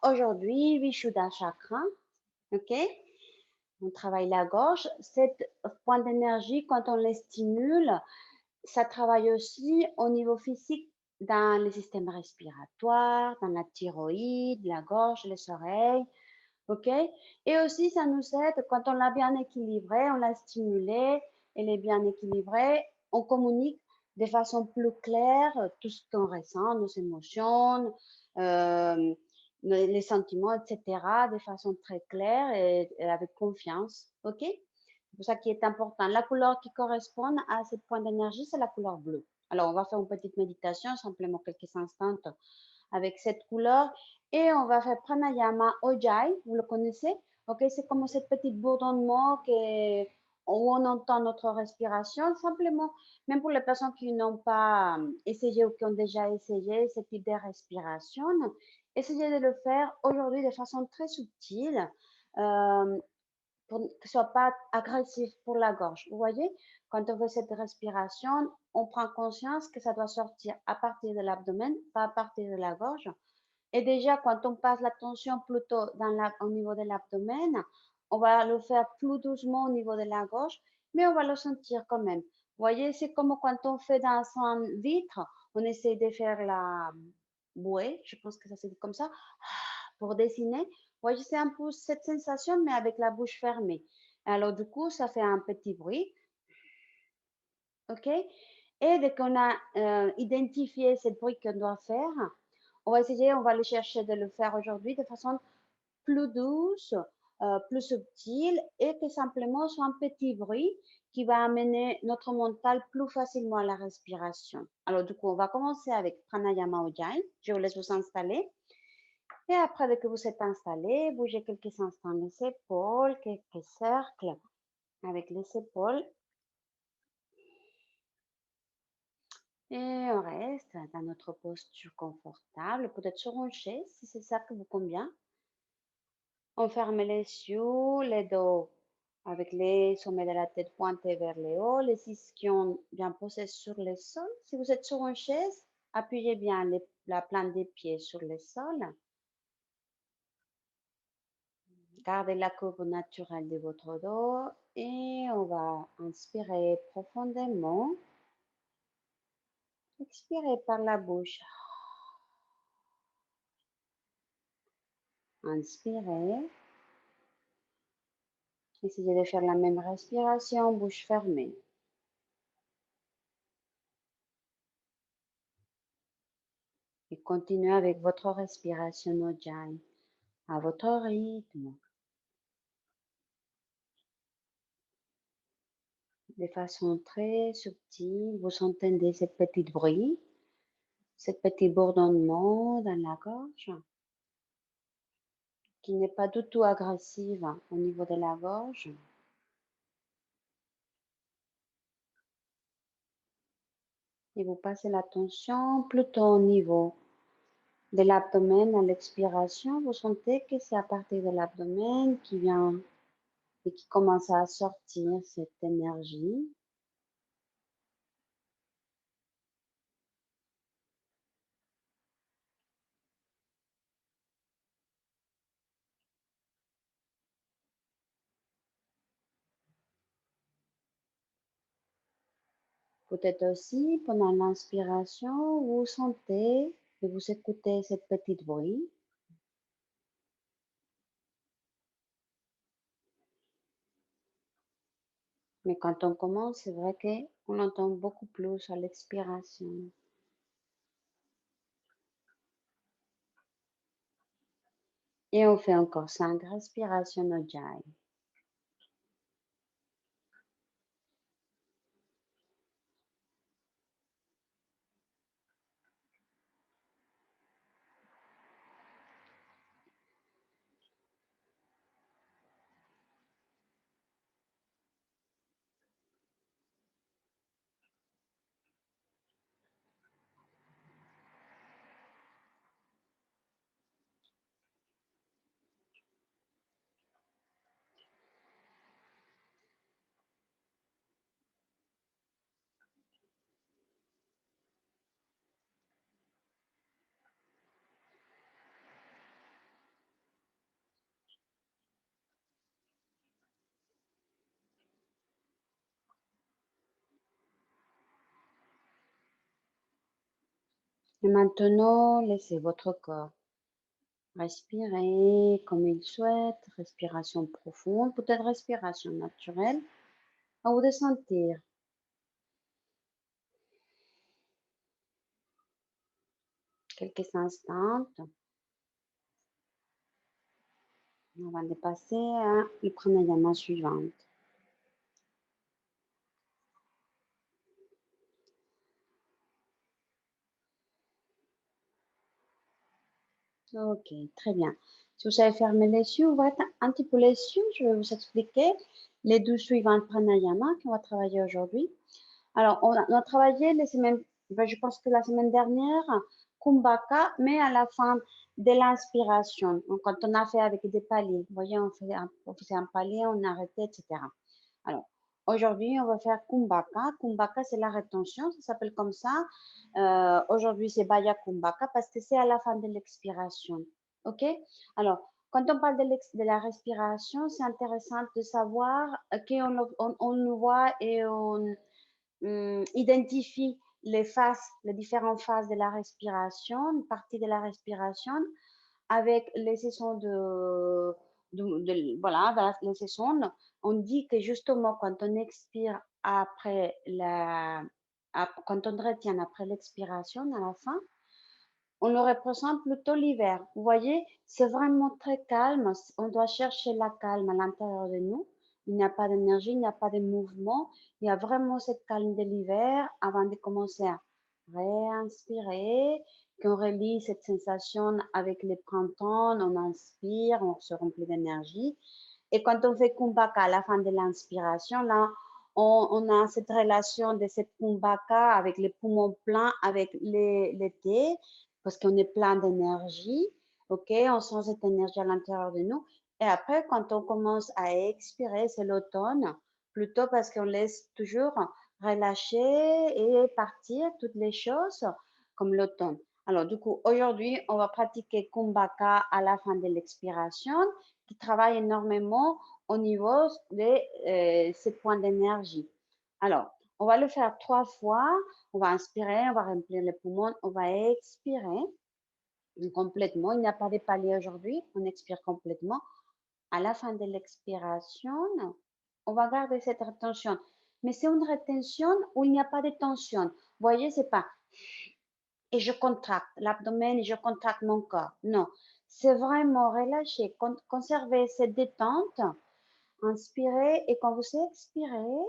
Aujourd'hui, Vishuddha Chakra, ok? On travaille la gorge. Cet point d'énergie, quand on les stimule, ça travaille aussi au niveau physique dans le système respiratoire, dans la thyroïde, la gorge, les oreilles, ok? Et aussi, ça nous aide quand on l'a bien équilibré, on l'a stimulé, elle est bien équilibrée, on communique de façon plus claire tout ce qu'on ressent, nos émotions, euh, les sentiments, etc., de façon très claire et avec confiance, ok? C'est pour ça qui est important. La couleur qui correspond à ce point d'énergie, c'est la couleur bleue. Alors, on va faire une petite méditation, simplement quelques instants avec cette couleur. Et on va faire pranayama ojjayi, vous le connaissez? Ok, c'est comme cette petite bourdonnement où on entend notre respiration. Simplement, même pour les personnes qui n'ont pas essayé ou qui ont déjà essayé ce type de respiration, essayez de le faire aujourd'hui de façon très subtile. Euh, pour que ce soit pas agressif pour la gorge. Vous voyez, quand on fait cette respiration, on prend conscience que ça doit sortir à partir de l'abdomen, pas à partir de la gorge. Et déjà, quand on passe la tension plutôt au niveau de l'abdomen, on va le faire plus doucement au niveau de la gorge, mais on va le sentir quand même. Vous voyez, c'est comme quand on fait dans un vitre, on essaie de faire la bouée, je pense que ça se dit comme ça, pour dessiner. Vous voyez, c'est un peu cette sensation, mais avec la bouche fermée. Alors, du coup, ça fait un petit bruit, ok? Et dès qu'on a identifié ce bruit qu'on doit faire, on va essayer, on va le chercher de le faire aujourd'hui de façon plus douce, plus subtile et que simplement soit un petit bruit qui va amener notre mental plus facilement à la respiration. Alors du coup, on va commencer avec Pranayama Ujjayi. Je vous laisse vous installer. Et après, dès que vous êtes installé, bougez quelques instants les épaules, quelques cercles avec les épaules. Et on reste dans notre posture confortable, peut-être sur une chaise si c'est ça qui vous convient. On ferme les yeux, les dos avec les sommets de la tête pointés vers le haut, les ischions bien posés sur le sol. Si vous êtes sur une chaise, appuyez bien la plante des pieds sur le sol. Gardez la courbe naturelle de votre dos et on va inspirer profondément. Expirez par la bouche. Inspirez. Essayez de faire la même respiration, bouche fermée. Et continuez avec votre respiration Ujjayi à votre rythme. De façon très subtile, vous entendez ce petit bruit, ce petit bourdonnement dans la gorge qui n'est pas du tout agressif au niveau de la gorge. Et vous passez l'attention plutôt au niveau de l'abdomen à l'expiration. Vous sentez que c'est à partir de l'abdomen qui vient et qui commence à sortir cette énergie. Peut-être aussi pendant l'inspiration, vous sentez et vous écoutez ce petit bruit. Mais quand on commence, c'est vrai qu'on entend beaucoup plus à l'expiration. Et on fait encore 5 respirations Ujjayi. Et maintenant, laissez votre corps respirer comme il souhaite, respiration profonde, peut-être respiration naturelle, à vous de sentir quelques instants avant de passer à le pranayama suivant. Ok, très bien. Si vous avez fermé les yeux, ouvrez un petit peu les yeux. Je vais vous expliquer les 12 suivants pranayama qu'on va travailler aujourd'hui. Alors, on a travaillé les semaines, je pense que la semaine dernière, Kumbhaka, mais à la fin de l'inspiration. Donc, quand on a fait avec des paliers, vous voyez, on faisait un palier, on arrêtait, etc. Alors, aujourd'hui, on va faire Kumbhaka. Kumbhaka, c'est la rétention, ça s'appelle comme ça. Aujourd'hui, c'est Baya Kumbhaka parce que c'est à la fin de l'expiration. OK? Alors, quand on parle de la respiration, c'est intéressant de savoir qu'on nous voit et on identifie les phases, les différentes phases de la respiration, une partie de la respiration, avec les sessions voilà, les sessions, on dit que justement quand on expire après quand on retient après l'expiration à la fin, on le représente plutôt l'hiver. Vous voyez, c'est vraiment très calme. On doit chercher la calme à l'intérieur de nous. Il n'y a pas d'énergie, il n'y a pas de mouvement. Il y a vraiment cette calme de l'hiver avant de commencer à réinspirer, qu'on relie cette sensation avec le printemps. On inspire, on se remplit d'énergie. Et quand on fait Kumbhaka à la fin de l'inspiration, là, on a cette relation de cette Kumbhaka avec les poumons pleins, avec l'été, parce qu'on est plein d'énergie, ok? On sent cette énergie à l'intérieur de nous. Et après, quand on commence à expirer, c'est l'automne, plutôt parce qu'on laisse toujours relâcher et partir toutes les choses comme l'automne. Alors, du coup, aujourd'hui, on va pratiquer Kumbhaka à la fin de l'expiration, qui travaille énormément au niveau de ces points d'énergie. Alors, on va le faire 3 fois. On va inspirer, on va remplir les poumons, on va expirer complètement. Il n'y a pas de palier aujourd'hui, on expire complètement. À la fin de l'expiration, on va garder cette rétention. Mais c'est une rétention où il n'y a pas de tension. Vous voyez, c'est pas et je contracte l'abdomen et je contracte mon corps. Non, c'est vraiment relâcher, conserver cette détente, inspirer et quand vous expirez,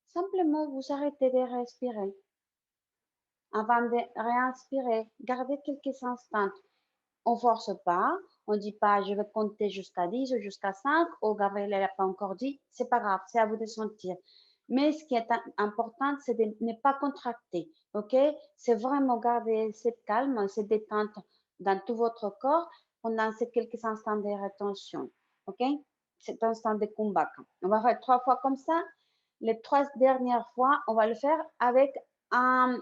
simplement vous arrêtez de respirer avant de réinspirer. Gardez quelques instants. On force pas, on dit pas je vais compter jusqu'à 10 ou jusqu'à 5, ou Gabriel n'a pas encore dit, c'est pas grave, c'est à vous de sentir. Mais ce qui est important, c'est de ne pas contracter, ok? C'est vraiment garder cette calme, cette détente dans tout votre corps pendant ces quelques instants de rétention, ok? Cet instant de combat. On va faire 3 fois comme ça. Les 3 dernières fois, on va le faire avec un,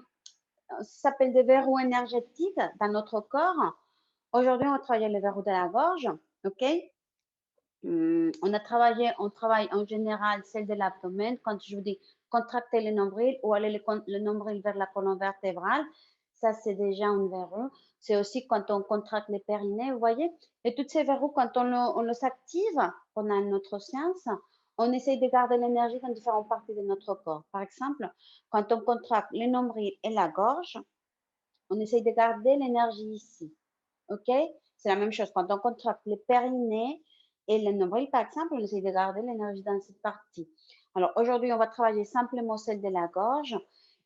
ça s'appelle des verrous énergétiques dans notre corps. Aujourd'hui, on va travailler le verrou de la gorge, ok? On travaille en général celle de l'abdomen. Quand je vous dis contracter le nombril ou aller le nombril vers la colonne vertébrale, ça c'est déjà un verrou. C'est aussi quand on contracte les périnées, vous voyez? Et tous ces verrous, quand on les active pendant notre séance, on essaye de garder l'énergie dans différentes parties de notre corps. Par exemple, quand on contracte le nombril et la gorge, on essaye de garder l'énergie ici. OK? C'est la même chose. Quand on contracte le périnée et le nombril, par exemple, on essaie de garder l'énergie dans cette partie. Alors, aujourd'hui, on va travailler simplement celle de la gorge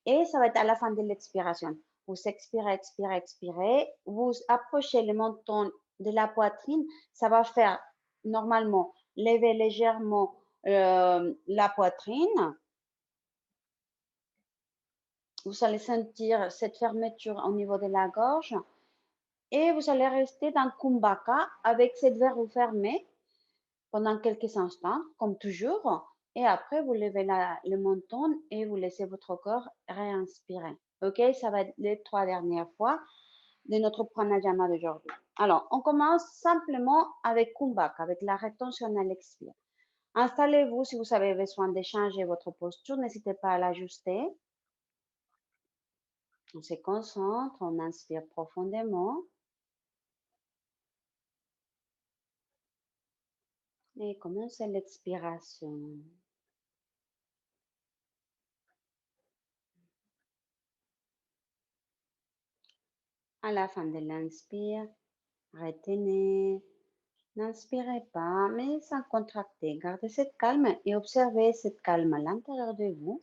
et ça va être à la fin de l'expiration. Vous expirez, expirez, expirez. Vous approchez le menton de la poitrine. Ça va faire normalement lever légèrement la poitrine. Vous allez sentir cette fermeture au niveau de la gorge et vous allez rester dans Kumbhaka avec cette verrou fermée pendant quelques instants, comme toujours. Et après, vous levez le menton et vous laissez votre corps réinspirer. OK, ça va être les 3 dernières fois de notre pranayama d'aujourd'hui. Alors, on commence simplement avec Kumbhaka, avec la rétention à l'expire. Installez-vous si vous avez besoin de changer votre posture, n'hésitez pas à l'ajuster. On se concentre, on inspire profondément et commence l'expiration. À la fin de l'inspire, retenez. N'inspirez pas, mais sans contracter. Gardez cette calme et observez cette calme à l'intérieur de vous.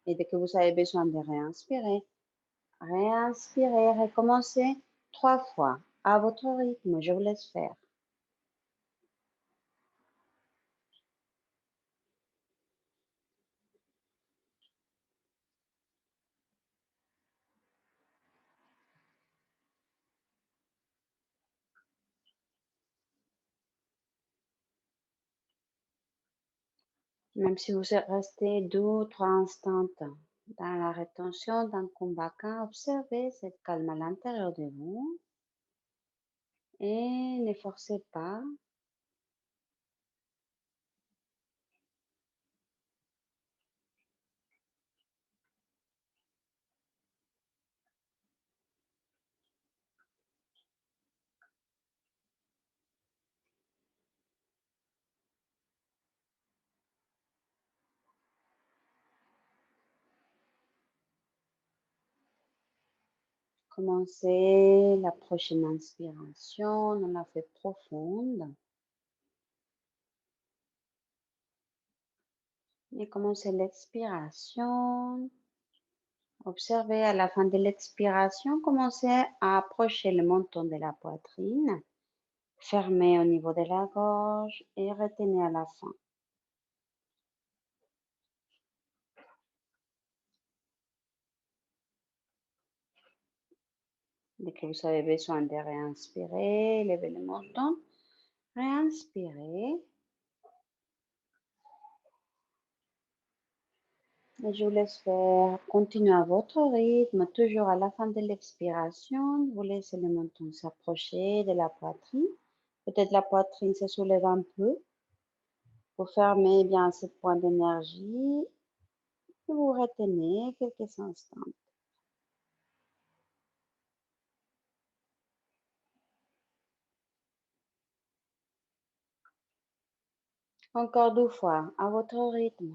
Et dès que vous avez besoin de réinspirer, réinspirez, recommencez 3 fois à votre rythme. Je vous laisse faire. Même si vous restez 2 ou 3 instants dans la rétention d'un kumbhaka, observez cette calme à l'intérieur de vous et ne forcez pas. Commencez la prochaine inspiration, on la fait profonde. Et commencez l'expiration. Observez à la fin de l'expiration, commencez à approcher le menton de la poitrine. Fermez au niveau de la gorge et retenez à la fin. Dès que vous avez besoin de réinspirer, levez le menton, réinspirez. Et je vous laisse faire, continuez à votre rythme, toujours à la fin de l'expiration, vous laissez le menton s'approcher de la poitrine. Peut-être la poitrine se soulève un peu. Vous fermez bien ce point d'énergie et vous retenez quelques instants. Encore 2 fois, à votre rythme.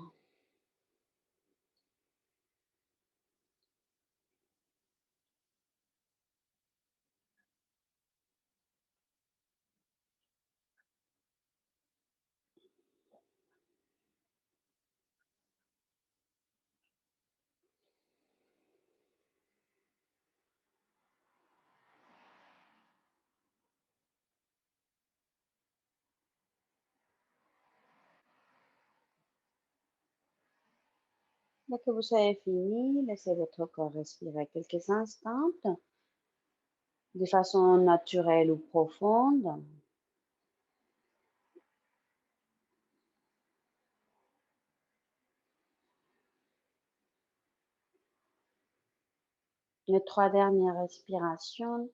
Dès que vous avez fini, laissez votre corps respirer quelques instants de façon naturelle ou profonde. Les 3 dernières respirations,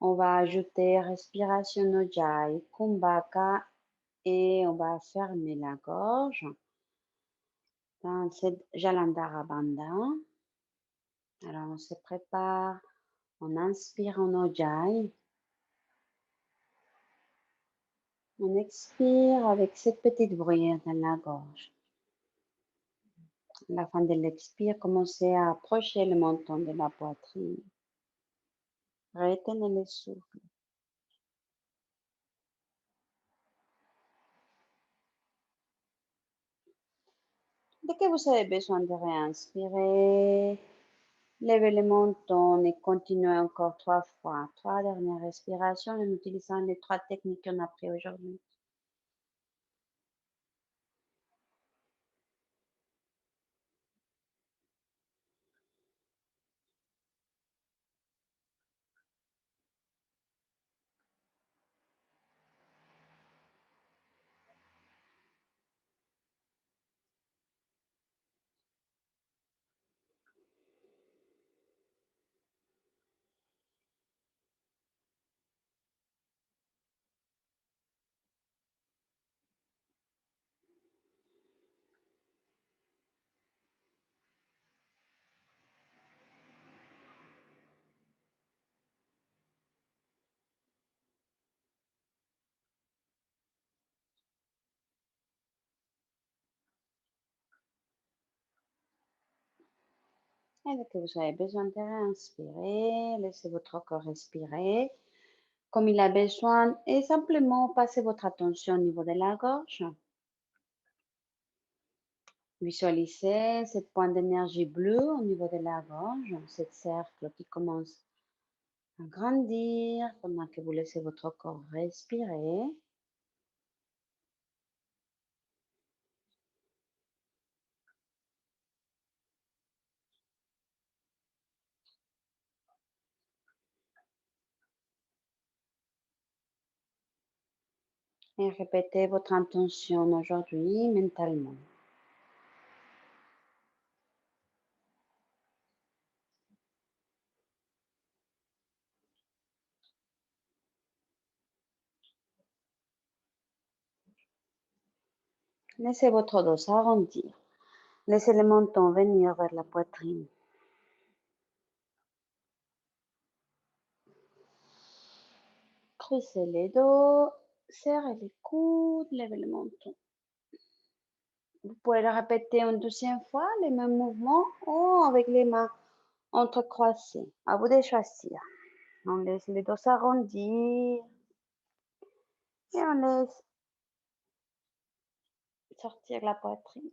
on va ajouter respiration Ujjayi, Kumbhaka et on va fermer la gorge dans cette Jalandhara Bandha. Alors on se prépare, on inspire en Ujjayi, on expire avec cette petite bruyère dans la gorge. À la fin de l'expire, commencez à approcher le menton de la poitrine. Retenez le souffle. Dès que vous avez besoin de réinspirer, levez le menton et continuez encore 3 fois. 3 dernières respirations en utilisant les 3 techniques qu'on a apprises aujourd'hui. Et dès que vous avez besoin de réinspirer, laissez votre corps respirer comme il a besoin et simplement passez votre attention au niveau de la gorge. Visualisez ce point d'énergie bleue au niveau de la gorge, ce cercle qui commence à grandir pendant que vous laissez votre corps respirer. Et répétez votre intention aujourd'hui mentalement. Laissez votre dos s'arrondir. Laissez le menton venir vers la poitrine. Creusez les dos, serrez les coudes, levez le menton. Vous pouvez le répéter une deuxième fois, les mêmes mouvements ou avec les mains entrecroisées. À vous de choisir. On laisse les dos s'arrondir et on laisse sortir la poitrine.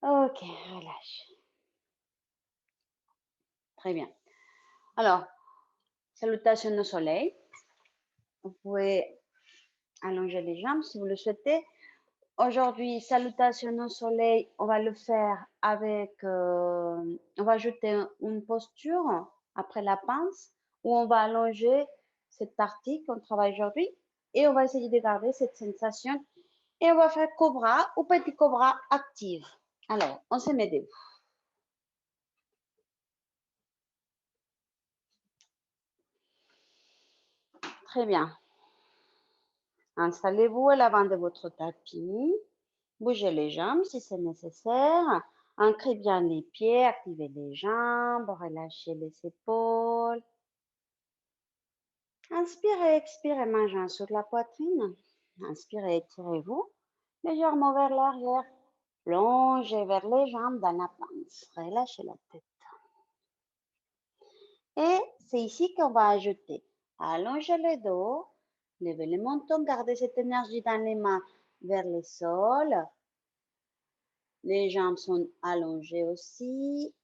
Ok, relâche. Très bien. Alors, salutations au soleil. Vous pouvez allonger les jambes si vous le souhaitez. Aujourd'hui, salutations au soleil, on va le faire avec, on va ajouter une posture après la pince où on va allonger cette partie qu'on travaille aujourd'hui et on va essayer de garder cette sensation et on va faire cobra ou petit cobra active. Alors, on se met debout. Très bien. Installez-vous à l'avant de votre tapis. Bougez les jambes si c'est nécessaire. Ancrez bien les pieds, activez les jambes, relâchez les épaules. Inspirez, expirez, main sur la poitrine. Inspirez, étirez-vous. Légèrement vers l'arrière. Plongez vers les jambes dans la pince. Relâchez la tête. Et c'est ici qu'on va ajouter. Allongez le dos. Levez le menton. Gardez cette énergie dans les mains vers le sol. Les jambes sont allongées aussi.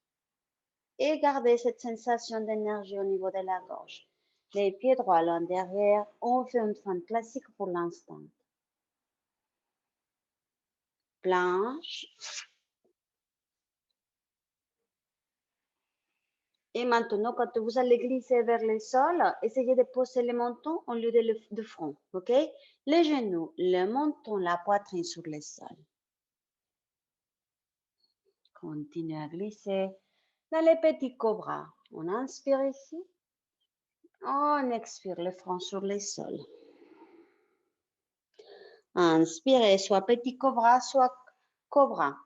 Et gardez cette sensation d'énergie au niveau de la gorge. Les pieds droits l'un derrière. On fait une fente classique pour l'instant. Planche. Et maintenant, quand vous allez glisser vers le sol, essayez de poser le menton au lieu de front. OK? Les genoux, le menton, la poitrine sur le sol. Continuez à glisser. Dans les petits cobras, on inspire ici. On expire le front sur le sol. Inspirez, soit petit cobra, soit cobra.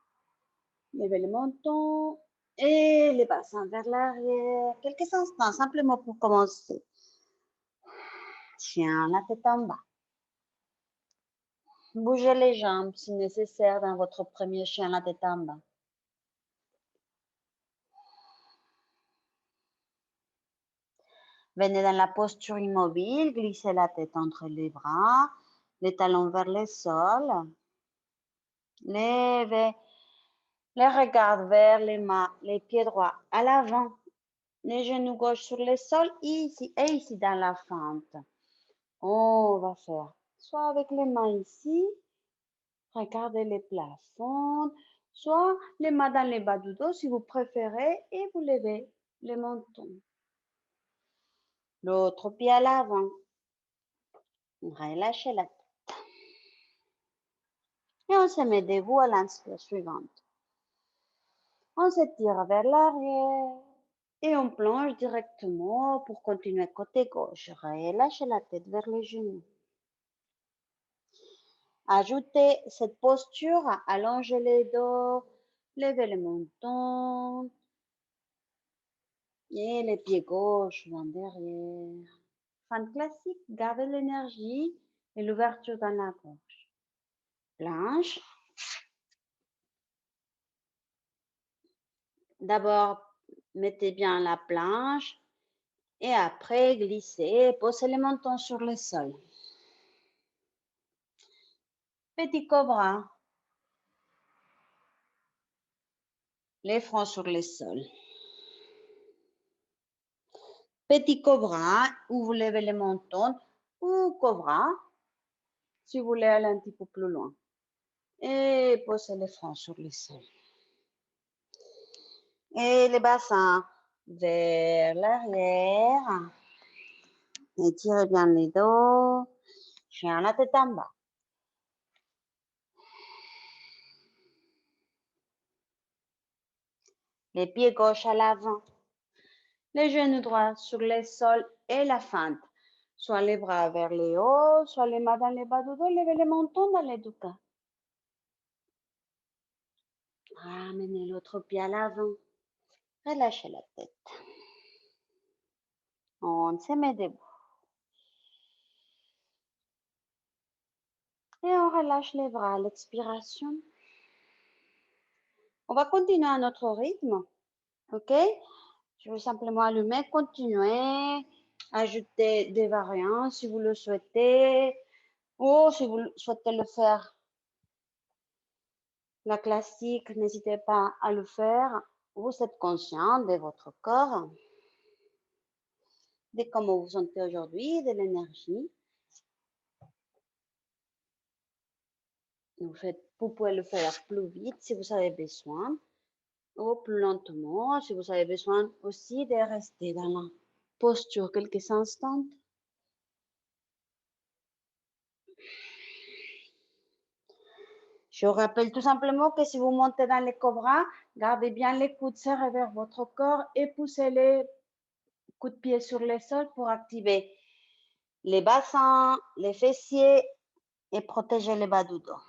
Levez le menton et les bassins vers l'arrière. Quelques instants, simplement pour commencer. Chien, la tête en bas. Bougez les jambes si nécessaire dans votre premier chien, la tête en bas. Venez dans la posture immobile, glissez la tête entre les bras, les talons vers le sol. Levez les regards vers les mains, les pieds droits à l'avant, les genoux gauche sur le sol, ici et ici dans la fente. On va faire soit avec les mains ici, regardez les plafonds, soit les mains dans les bas du dos si vous préférez et vous levez le menton. L'autre pied à l'avant. Relâchez la tête. Et on se met debout à l'inspire suivante. On s'étire vers l'arrière et on plonge directement pour continuer côté gauche. Relâchez la tête vers les genoux. Ajoutez cette posture, allongez les dos, levez le menton et les pieds gauche en derrière. Fente classique, gardez l'énergie et l'ouverture dans la gorge. Planche. D'abord, mettez bien la planche et après glissez, posez les mentons sur le sol. Petit cobra, les fronts sur le sol. Petit cobra, où vous levez les mentons, ou cobra, si vous voulez aller un petit peu plus loin. Et posez les fronts sur le sol. Et les bassins vers l'arrière. Étirez bien les dos. Chien la tête en bas. Les pieds gauche à l'avant. Les genoux droits sur le sol et la fente. Soit les bras vers le haut, soit les mains dans les bas du dos. Levez les mentons dans les deux cas. Ramenez l'autre pied à l'avant. Relâchez la tête. On se met debout. Et on relâche les bras à l'expiration. On va continuer à notre rythme. OK? Je vais simplement allumer, continuer, ajouter des variantes si vous le souhaitez, ou si vous souhaitez le faire la classique, n'hésitez pas à le faire. Vous êtes conscient de votre corps, de comment vous vous sentez aujourd'hui, de l'énergie. Vous pouvez le faire plus vite si vous avez besoin, ou plus lentement si vous avez besoin aussi de rester dans la posture quelques instants. Je vous rappelle tout simplement que si vous montez dans les cobras, gardez bien les coudes serrés vers votre corps et poussez les coups de pied sur le sol pour activer les bassins, les fessiers et protéger les bas du dos.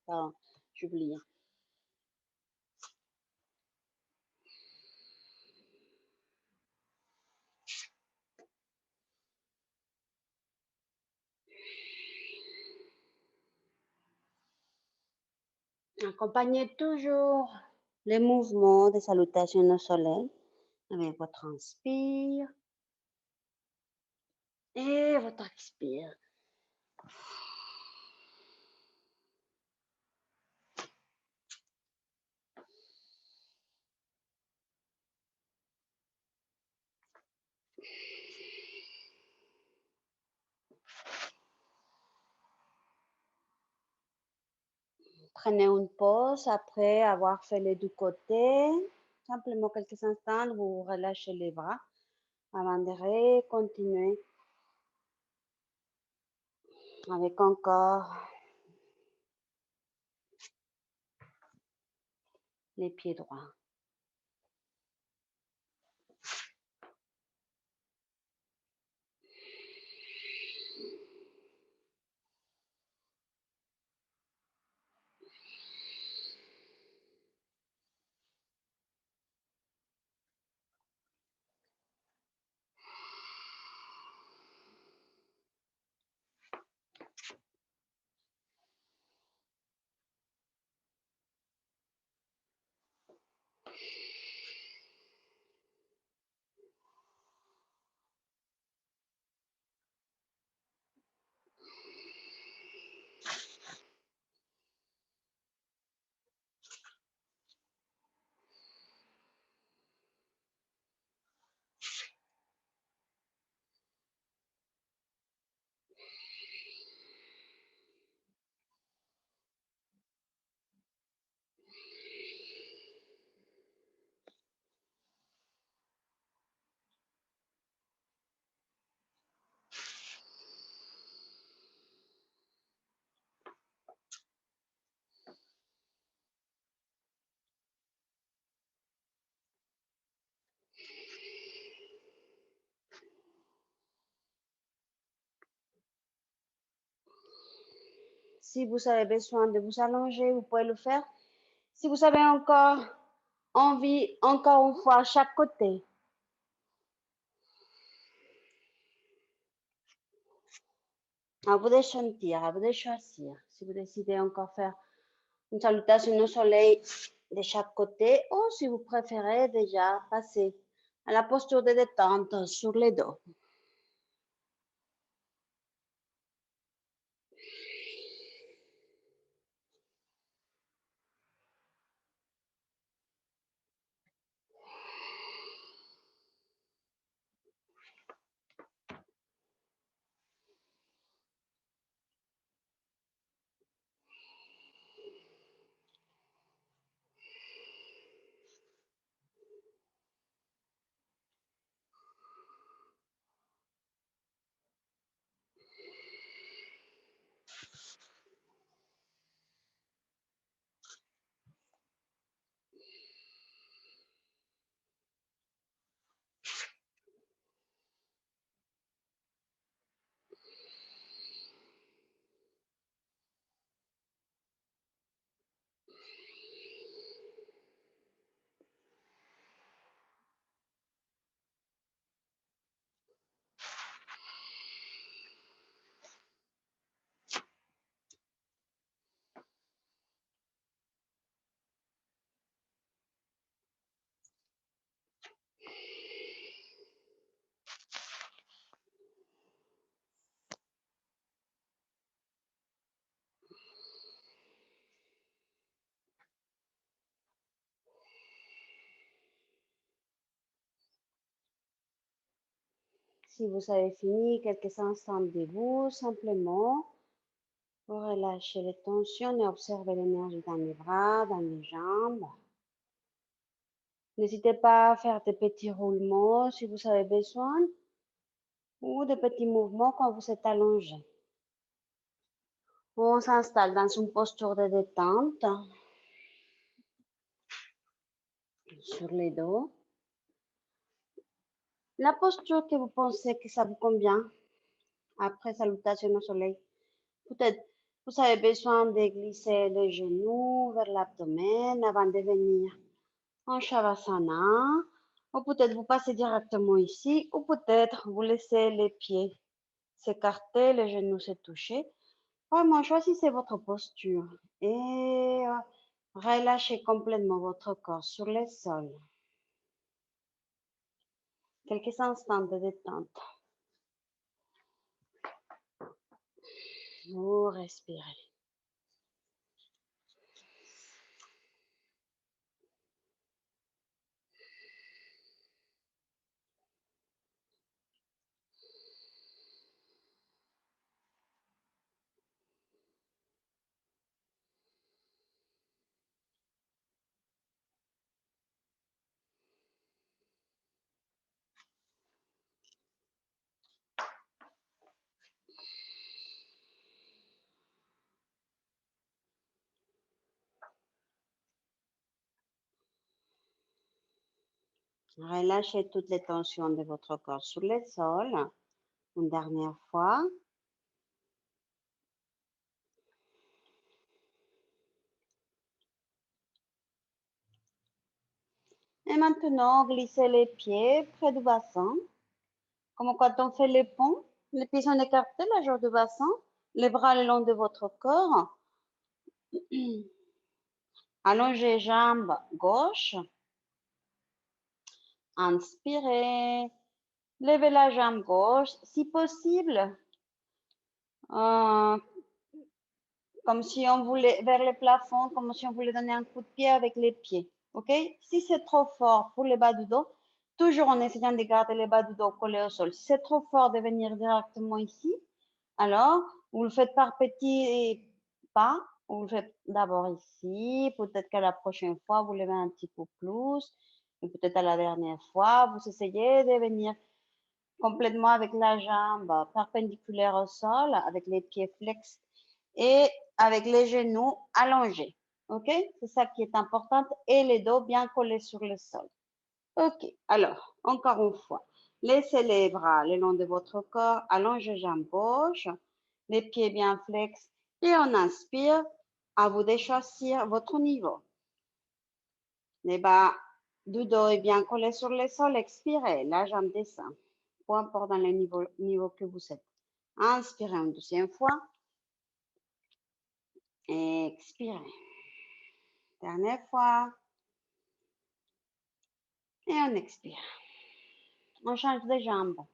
Pardon, j'oublie. Accompagnez toujours les mouvements des salutations au soleil avec votre inspire et votre expire. Prenez une pause après avoir fait les deux côtés. Simplement quelques instants, vous relâchez les bras avant de continuer avec encore les pieds droits. Si vous avez besoin de vous allonger, vous pouvez le faire. Si vous avez encore envie, encore une fois, à chaque côté. À vous de sentir, à vous de choisir. Si vous décidez encore faire une salutation au soleil de chaque côté, ou si vous préférez déjà passer à la posture de détente sur les dos. Si vous avez fini quelques instants debout, simplement, vous relâchez les tensions et observez l'énergie dans les bras, dans les jambes. N'hésitez pas à faire des petits roulements si vous avez besoin ou des petits mouvements quand vous êtes allongé. On s'installe dans une posture de détente sur les dos. La posture que vous pensez que ça vous convient après salutation au soleil. Peut-être vous avez besoin de glisser les genoux vers l'abdomen avant de venir en Shavasana. Ou peut-être vous passez directement ici, ou peut-être vous laissez les pieds s'écarter, les genoux se toucher. Vraiment, choisissez votre posture et relâchez complètement votre corps sur le sol. Quelques instants de détente. Vous respirez. Relâchez toutes les tensions de votre corps sur le sol. Une dernière fois. Et maintenant, glissez les pieds près du bassin. Comme quand on fait les ponts, les pieds sont écartés, la joue du bassin, les bras le long de votre corps. Allongez jambes gauche. Inspirez. Levez la jambe gauche, si possible. Comme si on voulait, vers le plafond, comme si on voulait donner un coup de pied avec les pieds. OK? Si c'est trop fort pour le bas du dos, toujours en essayant de garder le bas du dos collé au sol. Si c'est trop fort de venir directement ici, alors vous le faites par petits pas. Vous le faites d'abord ici. Peut-être qu'à la prochaine fois, vous levez un petit peu plus. Et peut-être à la dernière fois, vous essayez de venir complètement avec la jambe perpendiculaire au sol, avec les pieds flex et avec les genoux allongés. OK? C'est ça qui est important et les dos bien collés sur le sol. OK. Alors, encore une fois, laissez les bras le long de votre corps, allongez jambe gauche, les pieds bien flex Et on inspire. À vous de choisir votre niveau. Les bas du dos est bien collé sur le sol. Expirez. La jambe descend. Peu importe dans le niveau que vous êtes. Inspirez une deuxième fois. Expirez. Dernière fois. Et on expire. On change de jambe.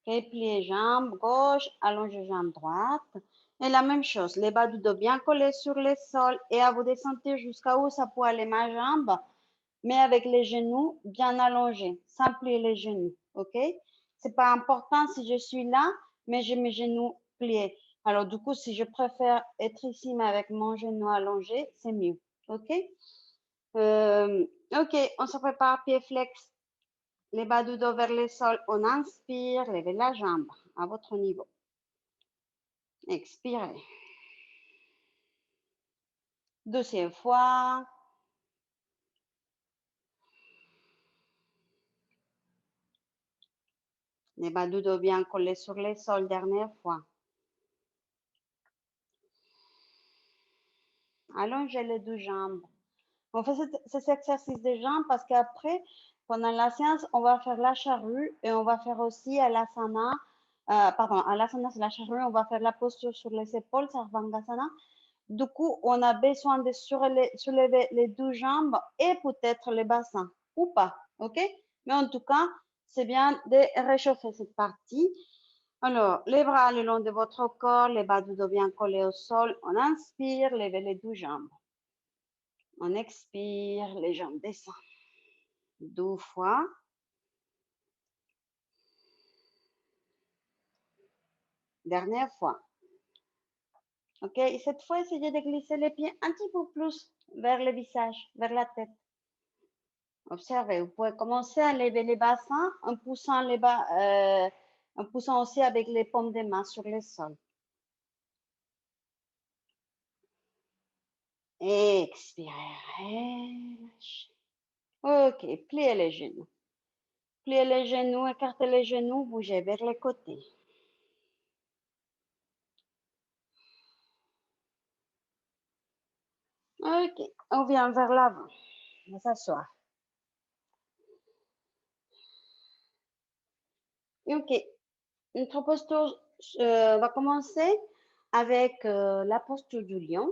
Okay, pliez jambe gauche, allongez jambe droite. Et la même chose, les bas du dos bien collés sur le sol et à vous de sentir jusqu'à où ça peut aller ma jambe, mais avec les genoux bien allongés, sans plier les genoux, ok? C'est pas important si je suis là, mais j'ai mes genoux pliés. Alors du coup, si je préfère être ici, mais avec mon genou allongé, c'est mieux, ok? Ok, on se prépare, pied flex, les bas du dos vers le sol, on inspire, levez la jambe à votre niveau. Expirez. Deuxième fois. Les bas du dos bien collés sur le sol, dernière fois. Allongez les deux jambes. On fait cet exercice des jambes parce qu'après, pendant la séance, on va faire la charrue et on va faire aussi à l'asana. À l'asana, c'est la charrue, on va faire la posture sur les épaules, Sarvangasana. Du coup, on a besoin de soulever les deux jambes et peut-être le bassin ou pas, ok? Mais en tout cas, c'est bien de réchauffer cette partie. Alors, les bras le long de votre corps, les bas du dos bien collés au sol. On inspire, levez les deux jambes. On expire, les jambes descendent. 2 fois. Dernière fois. Ok, et cette fois, essayez de glisser les pieds un petit peu plus vers le visage, vers la tête. Observez, vous pouvez commencer à lever les bassins en poussant en poussant aussi avec les paumes des mains sur le sol. Expirez, relâchez. Ok, pliez les genoux. Pliez les genoux, écartez les genoux, bougez vers les côtés. Ok, on vient vers l'avant. On va s'asseoir. Ok, notre posture va commencer avec la posture du lion.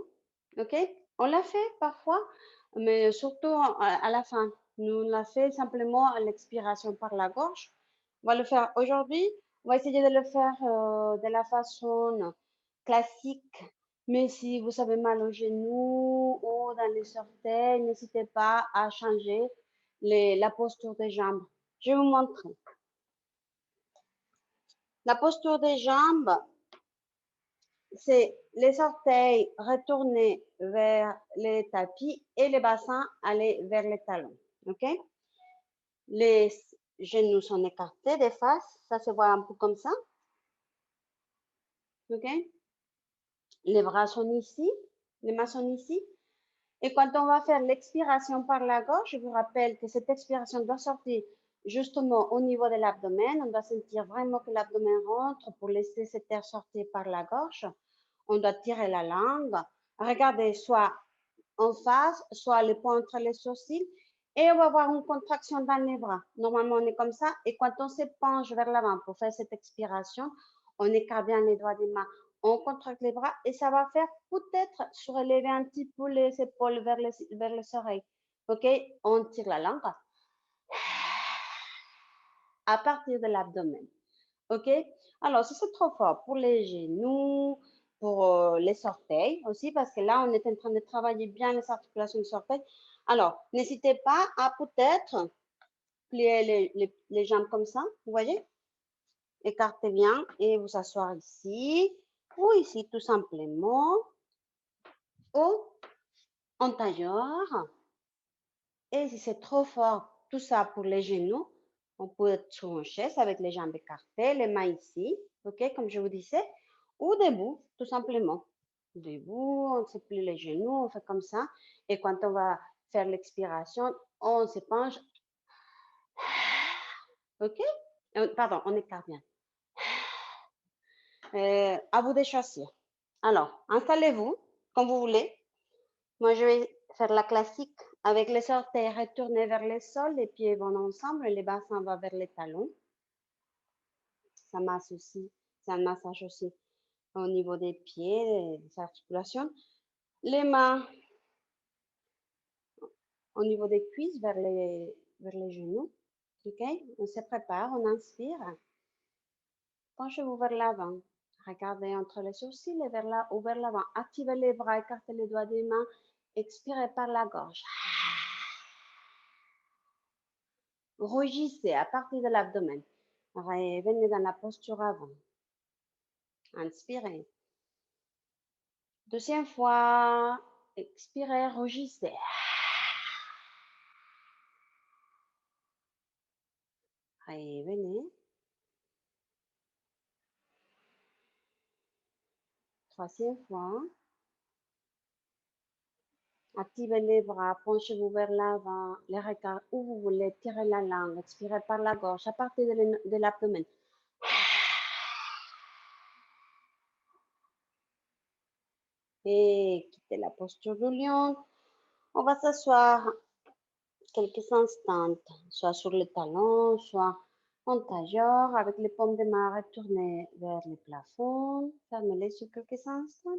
Ok, on l'a fait parfois, mais surtout à la fin. Nous on l'a fait simplement à l'expiration par la gorge. On va le faire aujourd'hui. On va essayer de le faire de la façon classique. Mais si vous avez mal au genou ou dans les orteils, n'hésitez pas à changer la posture des jambes. Je vais vous montrer. La posture des jambes, c'est les orteils retournés vers les tapis et les bassins aller vers les talons. OK? Les genoux sont écartés des faces. Ça se voit un peu comme ça. OK? Les bras sont ici. Les mains sont ici. Et quand on va faire l'expiration par la gorge, je vous rappelle que cette expiration doit sortir justement au niveau de l'abdomen. On doit sentir vraiment que l'abdomen rentre pour laisser cet air sortir par la gorge. On doit tirer la langue. Regardez, soit en face, soit les points entre les sourcils. Et on va avoir une contraction dans les bras. Normalement, on est comme ça. Et quand on se penche vers l'avant pour faire cette expiration, on écarte bien les doigts des mains. On contracte les bras et ça va faire peut-être surélever un petit peu les épaules vers les oreilles. OK? On tire la langue à partir de l'abdomen. OK? Alors, si c'est trop fort pour les genoux, pour les orteils aussi, parce que là, on est en train de travailler bien les articulations des orteils. Alors, n'hésitez pas à peut-être plier les jambes comme ça, vous voyez? Écartez bien et vous asseoir ici ou ici tout simplement ou en tailleur. Et si c'est trop fort, tout ça pour les genoux, on peut être sur une chaise avec les jambes écartées, les mains ici, ok, comme je vous disais, ou debout, tout simplement. Debout, on se plie les genoux, on fait comme ça. Et quand on va faire l'expiration, on se penche. Ok? Pardon, on écarte bien. À vous de choisir. Alors, installez-vous comme vous voulez. Moi, je vais faire la classique avec les orteils retournés vers le sol, les pieds vont ensemble, les bassins vont vers les talons. Ça masse aussi, c'est un massage aussi au niveau des pieds, des articulations. Les mains au niveau des cuisses vers les genoux. OK? On se prépare, on inspire. Penchez-vous vers l'avant. Regardez entre les sourcils et vers l'avant. Activez les bras, écartez les doigts des mains. Expirez par la gorge. Rougissez à partir de l'abdomen. Revenez dans la posture avant. Inspirez. Deuxième fois. Expirez, rougissez. Revenez. Troisième fois. Activez les bras, penchez-vous vers l'avant, les regards où vous voulez, tirez la langue, expirez par la gorge à partir de l'abdomen. Et quittez la posture du lion. On va s'asseoir quelques instants, soit sur le talon, soit en tailleur, avec les paumes de main retournées vers le plafond. Fermez les yeux quelques instants.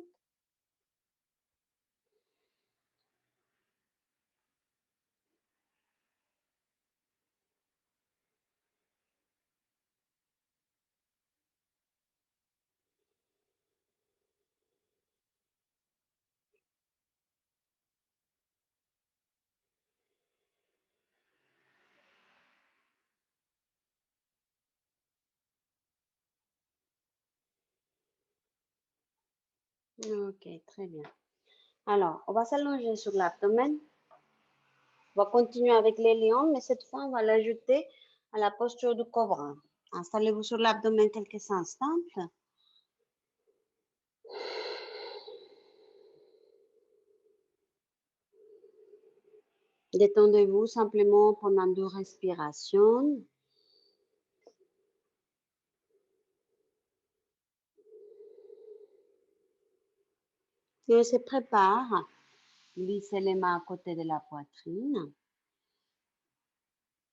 Ok, très bien. Alors, on va s'allonger sur l'abdomen. On va continuer avec les lions, mais cette fois, on va l'ajouter à la posture du cobra. Installez-vous sur l'abdomen quelques instants. Détendez-vous simplement pendant 2 respirations. Et on se prépare. Glissez les mains à côté de la poitrine.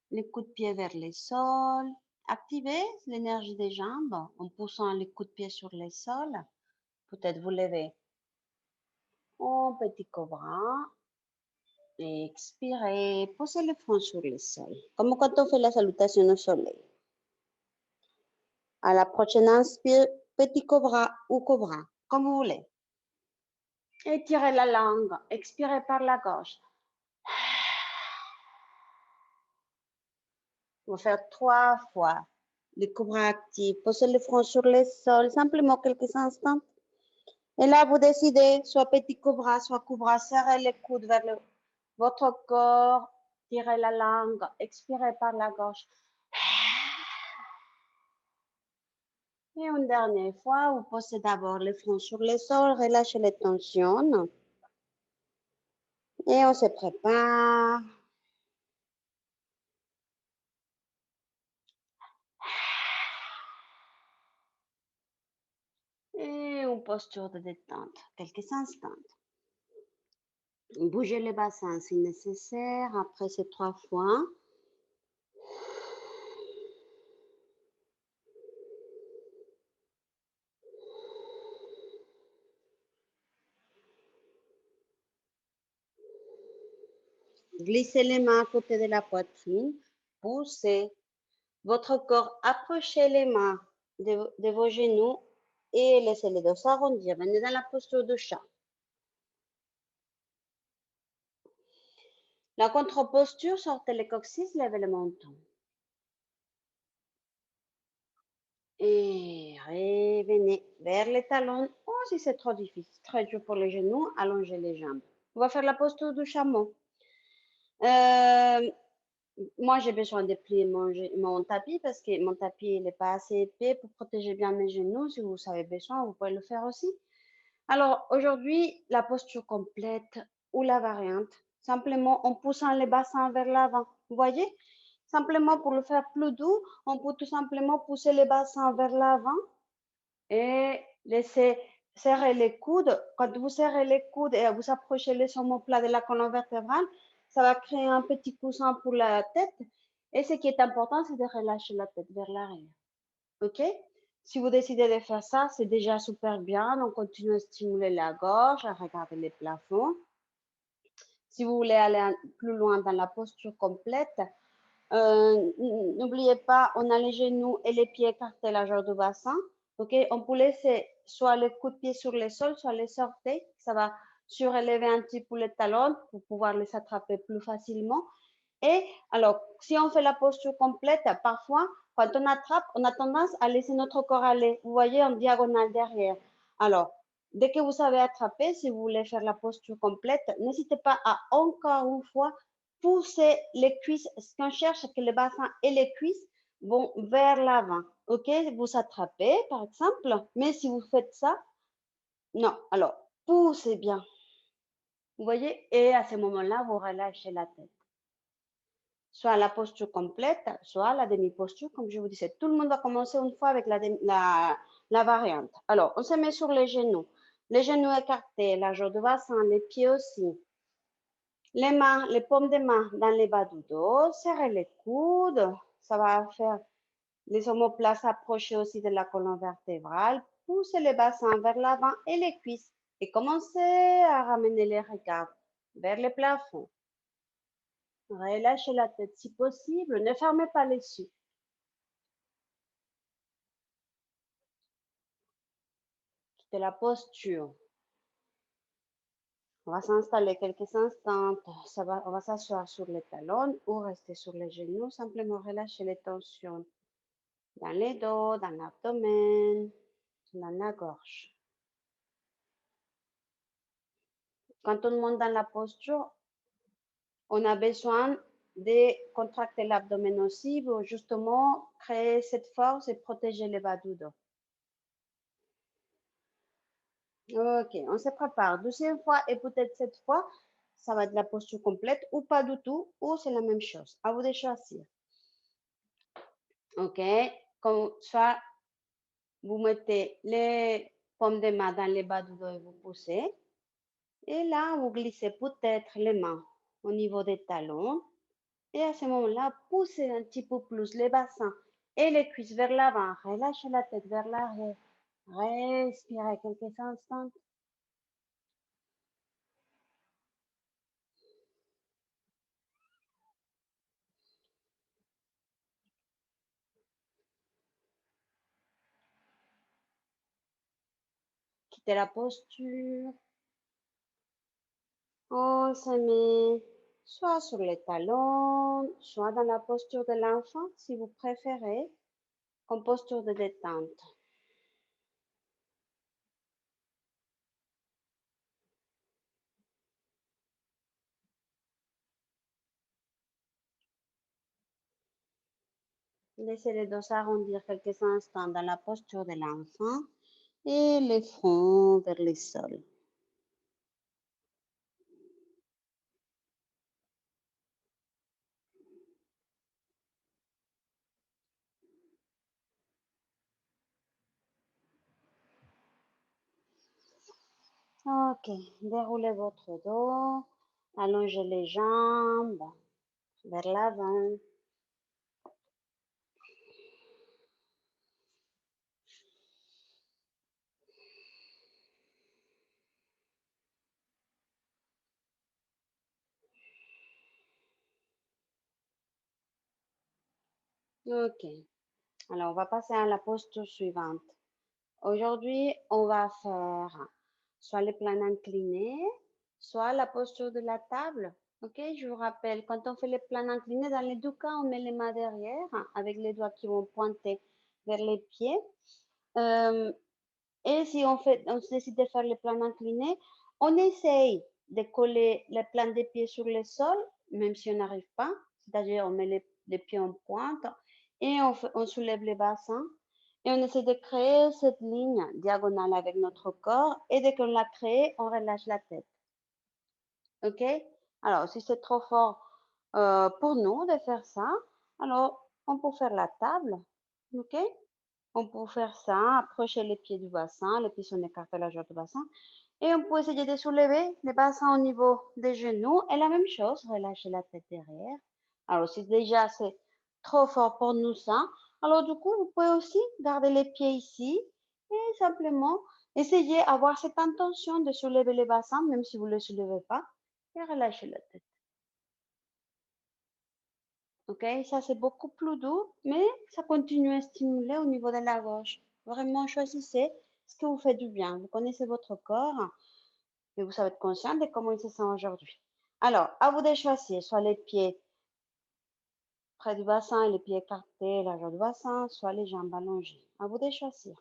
Les coups de pied vers le sol. Activez l'énergie des jambes en poussant les coups de pied sur le sol. Peut-être vous levez en petit cobra. Expirez, posez le front sur le sol, comme quand on fait la salutation au soleil. À la prochaine inspire, petit cobra ou cobra, comme vous voulez. Étirez la langue, expirez par la gorge. On va faire 3 fois. Le cobra actif, posez le front sur le sol, simplement quelques instants. Et là, vous décidez, soit petit cobra, soit cobra, serrez les coudes vers votre corps, tirez la langue, expirez par la gorge. Et une dernière fois, vous posez d'abord le front sur le sol, relâchez les tensions. Et on se prépare. Et une posture de détente, quelques instants. Bougez les bassins si nécessaire après ces 3 fois. Glissez les mains à côté de la poitrine. Poussez votre corps, approchez les mains de vos genoux et laissez les dos s'arrondir. Venez dans la posture de chat. La contre-posture, sortez les coccyx, levez le menton. Et revenez vers les talons. Oh, si c'est trop difficile, très dur pour les genoux, allongez les jambes. On va faire la posture du chameau. Moi, j'ai besoin de plier mon tapis parce que mon tapis n'est pas assez épais pour protéger bien mes genoux. Si vous avez besoin, vous pouvez le faire aussi. Alors, aujourd'hui, la posture complète ou la variante, simplement en poussant les bassins vers l'avant. Vous voyez? Simplement pour le faire plus doux, on peut tout simplement pousser les bassins vers l'avant et laisser serrez les coudes. Quand vous serrez les coudes et vous approchez les omoplates de la colonne vertébrale, ça va créer un petit coussin pour la tête. Et ce qui est important, c'est de relâcher la tête vers l'arrière. OK? Si vous décidez de faire ça, c'est déjà super bien. Donc, continuez à stimuler la gorge, à regarder les plafonds. Si vous voulez aller plus loin dans la posture complète, n'oubliez pas, on a les genoux et les pieds écartés largeur du bassin. OK? On peut laisser soit les coups de pied sur le sol, soit les orteils. Ça va surélever un petit peu les talons pour pouvoir les attraper plus facilement. Et alors, si on fait la posture complète, parfois, quand on attrape, on a tendance à laisser notre corps aller. Vous voyez, en diagonale derrière. Alors, dès que vous savez attraper, si vous voulez faire la posture complète, n'hésitez pas à encore une fois pousser les cuisses. Ce qu'on cherche, c'est que le bassin et les cuisses vont vers l'avant. OK? Vous attrapez, par exemple. Mais si vous faites ça, non. Alors, poussez bien. Vous voyez? Et à ce moment-là, vous relâchez la tête. Soit la posture complète, soit la demi-posture, comme je vous disais. Tout le monde va commencer une fois avec la variante. Alors, on se met sur les genoux écartés, largeur de bassin, les pieds aussi. Les mains, les paumes des mains dans les bas du dos, serrez les coudes. Ça va faire les omoplates approcher aussi de la colonne vertébrale. Poussez les bassins vers l'avant et les cuisses. Et commencez à ramener les regards vers le plafond. Relâchez la tête si possible. Ne fermez pas les yeux. Quittez la posture. On va s'installer quelques instants. On va s'asseoir sur les talons ou rester sur les genoux. Simplement relâcher les tensions dans les dos, dans l'abdomen, dans la gorge. Quand on monte dans la posture, on a besoin de contracter l'abdomen aussi pour justement créer cette force et protéger les bas du dos. Ok, on se prépare. Deuxième fois et peut-être cette fois, ça va être la posture complète ou pas du tout, ou c'est la même chose. À vous de choisir. Ok, comme soit vous mettez les paumes de main dans les bas du dos et vous poussez. Et là, vous glissez peut-être les mains au niveau des talons. Et à ce moment-là, poussez un petit peu plus les bassins et les cuisses vers l'avant. Relâchez la tête vers l'arrière. Respirez quelques instants. Quittez la posture. On se met soit sur les talons, soit dans la posture de l'enfant, si vous préférez, en posture de détente. Laissez les dos s'arrondir quelques instants dans la posture de l'enfant et le front vers le sol. Ok, déroulez votre dos, allongez les jambes vers l'avant. Ok, alors on va passer à la posture suivante. Aujourd'hui, on va faire soit les plans inclinés, soit la posture de la table. Ok, je vous rappelle, quand on fait les plans inclinés, dans les deux cas, on met les mains derrière avec les doigts qui vont pointer vers les pieds. Euh, et si on décide de faire les plans inclinés, on essaye de coller les plans des pieds sur le sol, même si on n'arrive pas. C'est-à-dire, on met les pieds en pointe et on soulève les bassins et on essaie de créer cette ligne diagonale avec notre corps. Et dès qu'on l'a créée, on relâche la tête. OK? Alors, si c'est trop fort pour nous de faire ça, alors on peut faire la table. OK? On peut faire ça, approcher les pieds du bassin, les pieds sont écartés à la du bassin. Et on peut essayer de soulever les bassins au niveau des genoux. Et la même chose, relâcher la tête derrière. Alors, si déjà c'est trop fort pour nous ça, alors du coup, vous pouvez aussi garder les pieds ici et simplement essayer d'avoir cette intention de soulever les bassins, même si vous ne le soulevez pas, et relâcher la tête. Ok, ça c'est beaucoup plus doux, mais ça continue à stimuler au niveau de la gorge. Vraiment, choisissez ce que vous fait du bien. Vous connaissez votre corps et vous savez être conscient de comment il se sent aujourd'hui. Alors, à vous de choisir, soit les pieds près du bassin et les pieds écartés, largeur du bassin, soit les jambes allongées. À vous de choisir.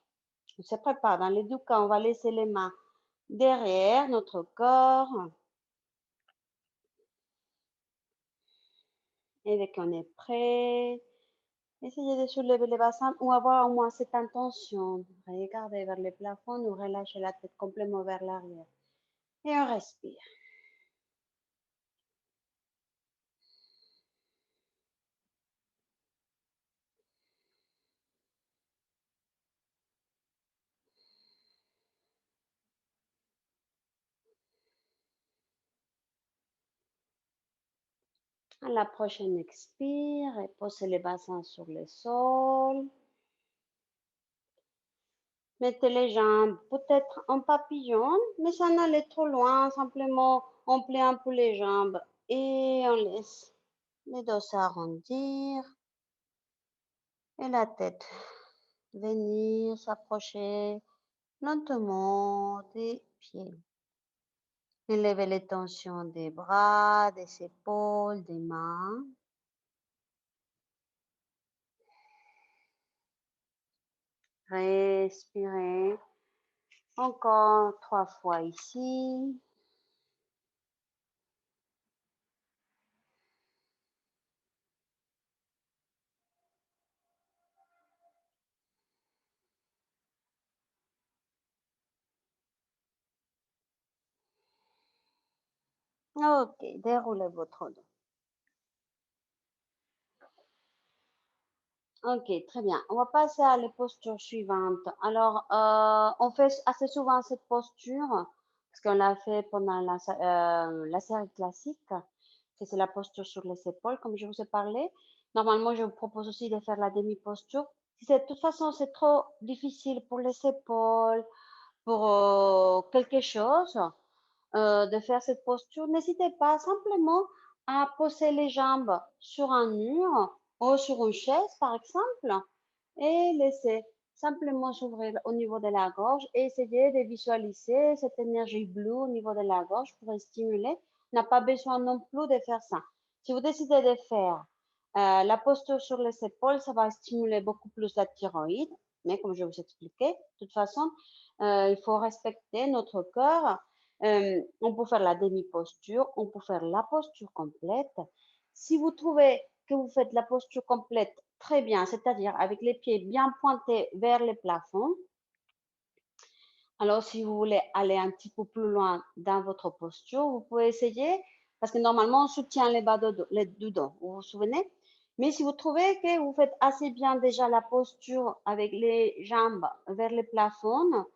On se prépare. Dans les deux cas, on va laisser les mains derrière notre corps. Et dès qu'on est prêt, essayez de soulever les bassins ou avoir au moins cette intention. Regardez vers le plafond ou relâchez la tête complètement vers l'arrière. Et on respire. À la prochaine expire, et posez les bassins sur le sol. Mettez les jambes peut-être en papillon, mais ça n'allait trop loin. Simplement, on plie un peu les jambes et on laisse les dos s'arrondir et la tête venir s'approcher lentement des pieds. Élevez les tensions des bras, des épaules, des mains. Respirez. Encore 3 fois ici. Ok, déroulez votre dos. Ok, très bien. On va passer à la posture suivante. Alors, on fait assez souvent cette posture parce qu'on l'a fait pendant la série classique, que c'est la posture sur les épaules, comme je vous ai parlé. Normalement, je vous propose aussi de faire la demi-posture. Si de toute façon, c'est trop difficile pour les épaules, pour quelque chose, de faire cette posture, n'hésitez pas simplement à poser les jambes sur un mur ou sur une chaise, par exemple, et laisser simplement s'ouvrir au niveau de la gorge et essayer de visualiser cette énergie bleue au niveau de la gorge pour stimuler. On n'a pas besoin non plus de faire ça. Si vous décidez de faire la posture sur les épaules, ça va stimuler beaucoup plus la thyroïde, mais comme je vous expliquais, de toute façon, il faut respecter notre corps. On peut faire la demi-posture, on peut faire la posture complète. Si vous trouvez que vous faites la posture complète très bien, c'est-à-dire avec les pieds bien pointés vers le plafond, alors si vous voulez aller un petit peu plus loin dans votre posture, vous pouvez essayer, parce que normalement on soutient les bas du dos, vous vous souvenez? Mais si vous trouvez que vous faites assez bien déjà la posture avec les jambes vers le plafond,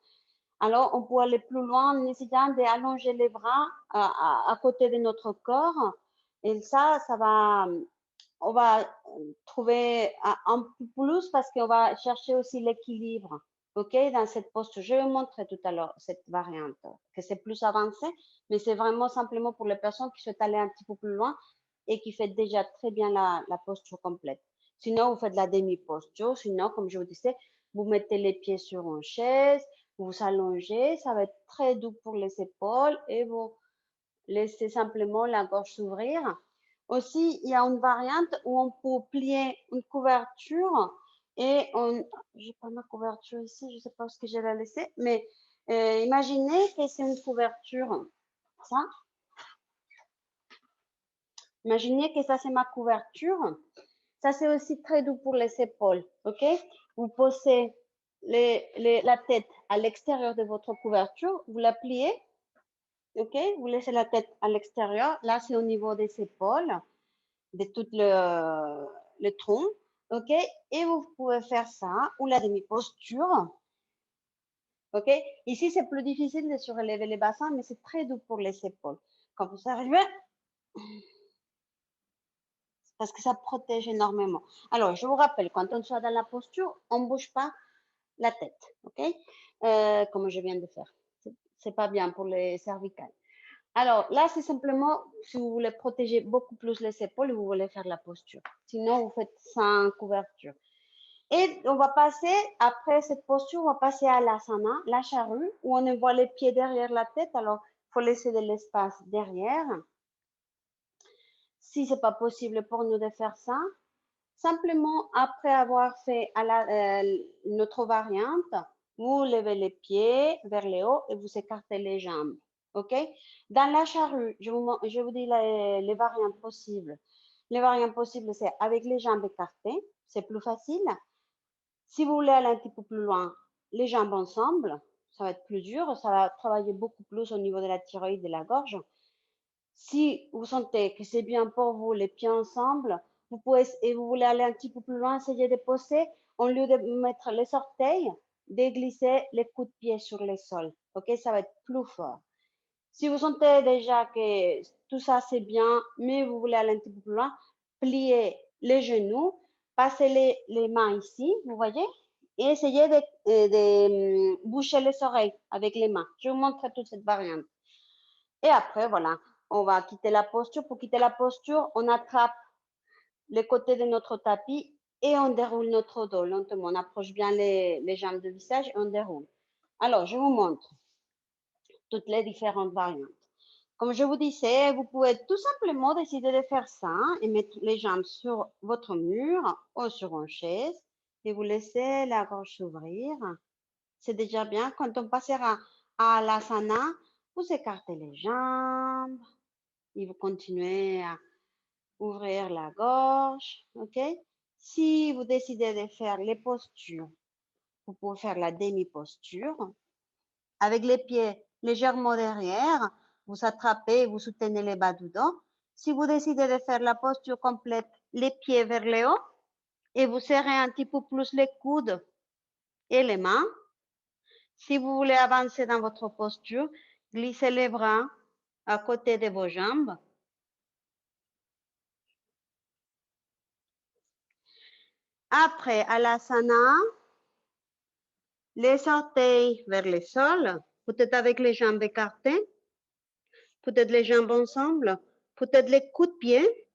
alors, on peut aller plus loin en essayant d'allonger les bras à côté de notre corps. Et ça va, on va trouver un peu plus parce qu'on va chercher aussi l'équilibre. OK, dans cette posture. Je vais vous montrer tout à l'heure cette variante, que c'est plus avancé, mais c'est vraiment simplement pour les personnes qui souhaitent aller un petit peu plus loin et qui fait déjà très bien la posture complète. Sinon, vous faites la demi-posture. Sinon, comme je vous disais, vous mettez les pieds sur une chaise, vous vous allongez, ça va être très doux pour les épaules et vous laissez simplement la gorge s'ouvrir. Aussi, il y a une variante où on peut plier une couverture et on, j'ai pas ma couverture ici, je sais pas ce que je vais laisser, mais imaginez que c'est une couverture, ça. Imaginez que ça c'est ma couverture. Ça c'est aussi très doux pour les épaules, ok? Vous posez la tête à l'extérieur de votre couverture, vous la pliez, ok? Vous laissez la tête à l'extérieur. Là c'est au niveau des épaules, de tout le tronc. OK? Et vous pouvez faire ça ou la demi-posture. OK? Ici, c'est plus difficile de surélever les bassins, mais c'est très doux pour les épaules. Quand vous arrivez, parce que ça protège énormément. Alors, je vous rappelle, quand on soit dans la posture, on ne bouge pas la tête. OK? Comme je viens de faire. C'est pas bien pour les cervicales. Alors, là, c'est simplement si vous voulez protéger beaucoup plus les épaules, vous voulez faire la posture. Sinon, vous faites sans couverture. Et on va passer, après cette posture, on va passer à l'asana, la charrue, où on envoie les pieds derrière la tête. Alors, il faut laisser de l'espace derrière. Si c'est pas possible pour nous de faire ça, simplement après avoir fait notre variante, vous levez les pieds vers le haut et vous écartez les jambes. OK? Dans la charrue, je vous dis les variantes possibles. Les variantes possibles, c'est avec les jambes écartées, c'est plus facile. Si vous voulez aller un petit peu plus loin, les jambes ensemble, ça va être plus dur, ça va travailler beaucoup plus au niveau de la thyroïde et de la gorge. Si vous sentez que c'est bien pour vous, les pieds ensemble, vous pouvez, et vous voulez aller un petit peu plus loin, essayer de poser, au lieu de mettre les orteils, de glisser les coups de pied sur le sol. OK, ça va être plus fort. Si vous sentez déjà que tout ça c'est bien, mais vous voulez aller un petit peu plus loin, pliez les genoux, passez les mains ici, vous voyez, et essayez de boucher les oreilles avec les mains. Je vous montre toute cette variante. Et après, voilà, on va quitter la posture. Pour quitter la posture, on attrape les côtés de notre tapis et on déroule notre dos lentement. On approche bien les jambes de visage et on déroule. Alors, je vous montre toutes les différentes variantes. Comme je vous disais, vous pouvez tout simplement décider de faire ça et mettre les jambes sur votre mur ou sur une chaise et vous laissez la gorge s'ouvrir. C'est déjà bien. Quand on passera à l'asana, vous écartez les jambes et vous continuez à ouvrir la gorge. OK? Si vous décidez de faire les postures, vous pouvez faire la demi-posture avec les pieds légèrement derrière, vous attrapez et vous soutenez les bas du dos. Si vous décidez de faire la posture complète, les pieds vers le haut et vous serrez un petit peu plus les coudes et les mains. Si vous voulez avancer dans votre posture, glissez les bras à côté de vos jambes. Après, à l'asana, les orteils vers le sol, peut-être avec les jambes écartées, peut-être les jambes ensemble, peut-être les coups de pied,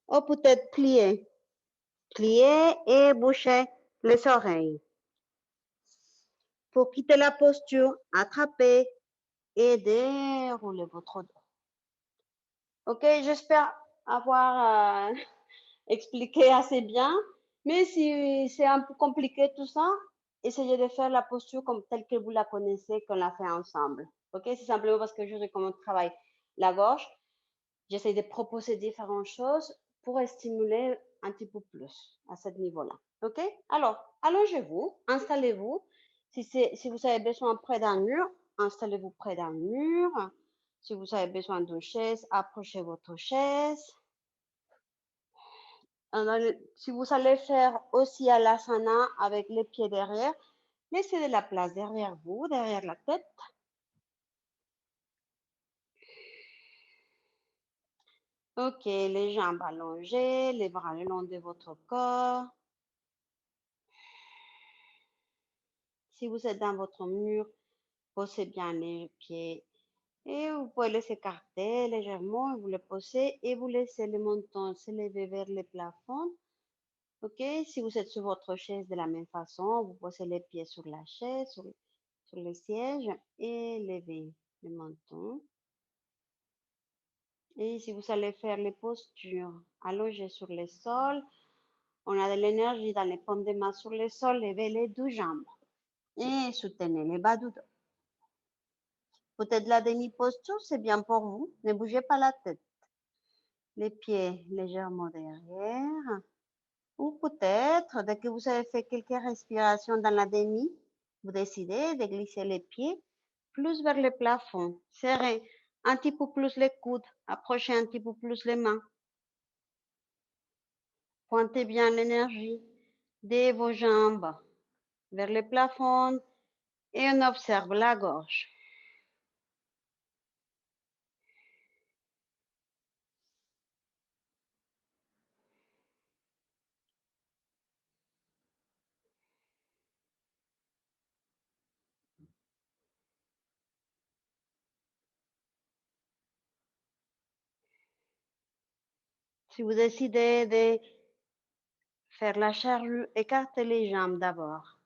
ou peut-être pliés. Pliez et bouchez les oreilles. Pour quitter la posture, attrapez et déroulez votre dos. OK, j'espère avoir expliqué assez bien. Mais si c'est un peu compliqué tout ça, essayez de faire la posture comme telle que vous la connaissez, qu'on l'a fait ensemble. OK, c'est simplement parce que je sais comment on travaille la gorge. J'essaie de proposer différentes choses pour stimuler un petit peu plus à ce niveau-là. OK? Alors, allongez-vous, installez-vous. Si vous avez besoin près d'un mur, installez-vous près d'un mur. Si vous avez besoin d'une chaise, approchez votre chaise. Si vous allez faire aussi à l'asana avec les pieds derrière, laissez de la place derrière vous, derrière la tête. OK, les jambes allongées, les bras le long de votre corps. Si vous êtes dans votre mur, posez bien les pieds et vous pouvez les écarter légèrement et vous les posez et vous laissez le menton s'élever vers le plafond. OK? Si vous êtes sur votre chaise de la même façon, vous posez les pieds sur la chaise, sur le siège et levez le menton. Et si vous allez faire les postures allongées sur le sol, on a de l'énergie dans les paumes de main sur le sol, levez les deux jambes et soutenez les bas du dos. Peut-être la demi-posture, c'est bien pour vous. Ne bougez pas la tête. Les pieds légèrement derrière. Ou peut-être, dès que vous avez fait quelques respirations dans la demi, vous décidez de glisser les pieds plus vers le plafond. Serrez un petit peu plus les coudes. Approchez un petit peu plus les mains. Pointez bien l'énergie de vos jambes vers le plafond et on observe la gorge. Si vous décidez de faire la charrue, écartez les jambes d'abord.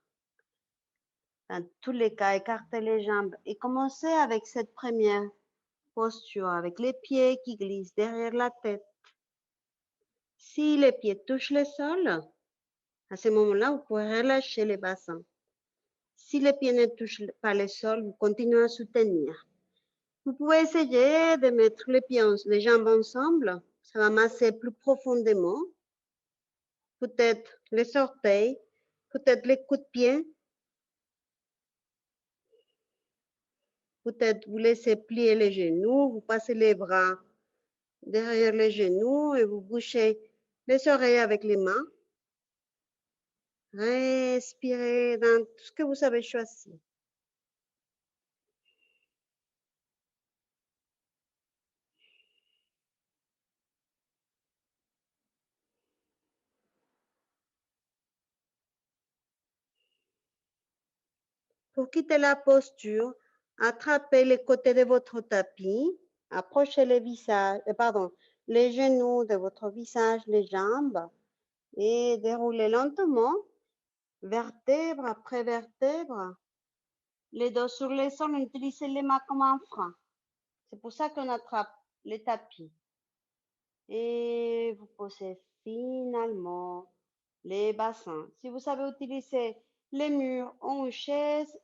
Dans tous les cas, écartez les jambes et commencez avec cette première posture, avec les pieds qui glissent derrière la tête. Si les pieds touchent le sol, à ce moment-là, vous pouvez relâcher les bassins. Si les pieds ne touchent pas le sol, vous continuez à soutenir. Vous pouvez essayer de mettre les jambes ensemble. Ça va masser plus profondément. Peut-être les orteils, peut-être les coups de pied. Peut-être vous laissez plier les genoux, vous passez les bras derrière les genoux et vous bouchez les oreilles avec les mains. Respirez dans tout ce que vous avez choisi. Pour quitter la posture, attrapez les côtés de votre tapis, approchez les genoux de votre visage, les jambes et déroulez lentement, vertèbre après vertèbre. Les dos sur les sols, utilisez les mains comme un frein. C'est pour ça qu'on attrape les tapis. Et vous posez finalement les bassins. Si vous savez utiliser les murs ou une chaise,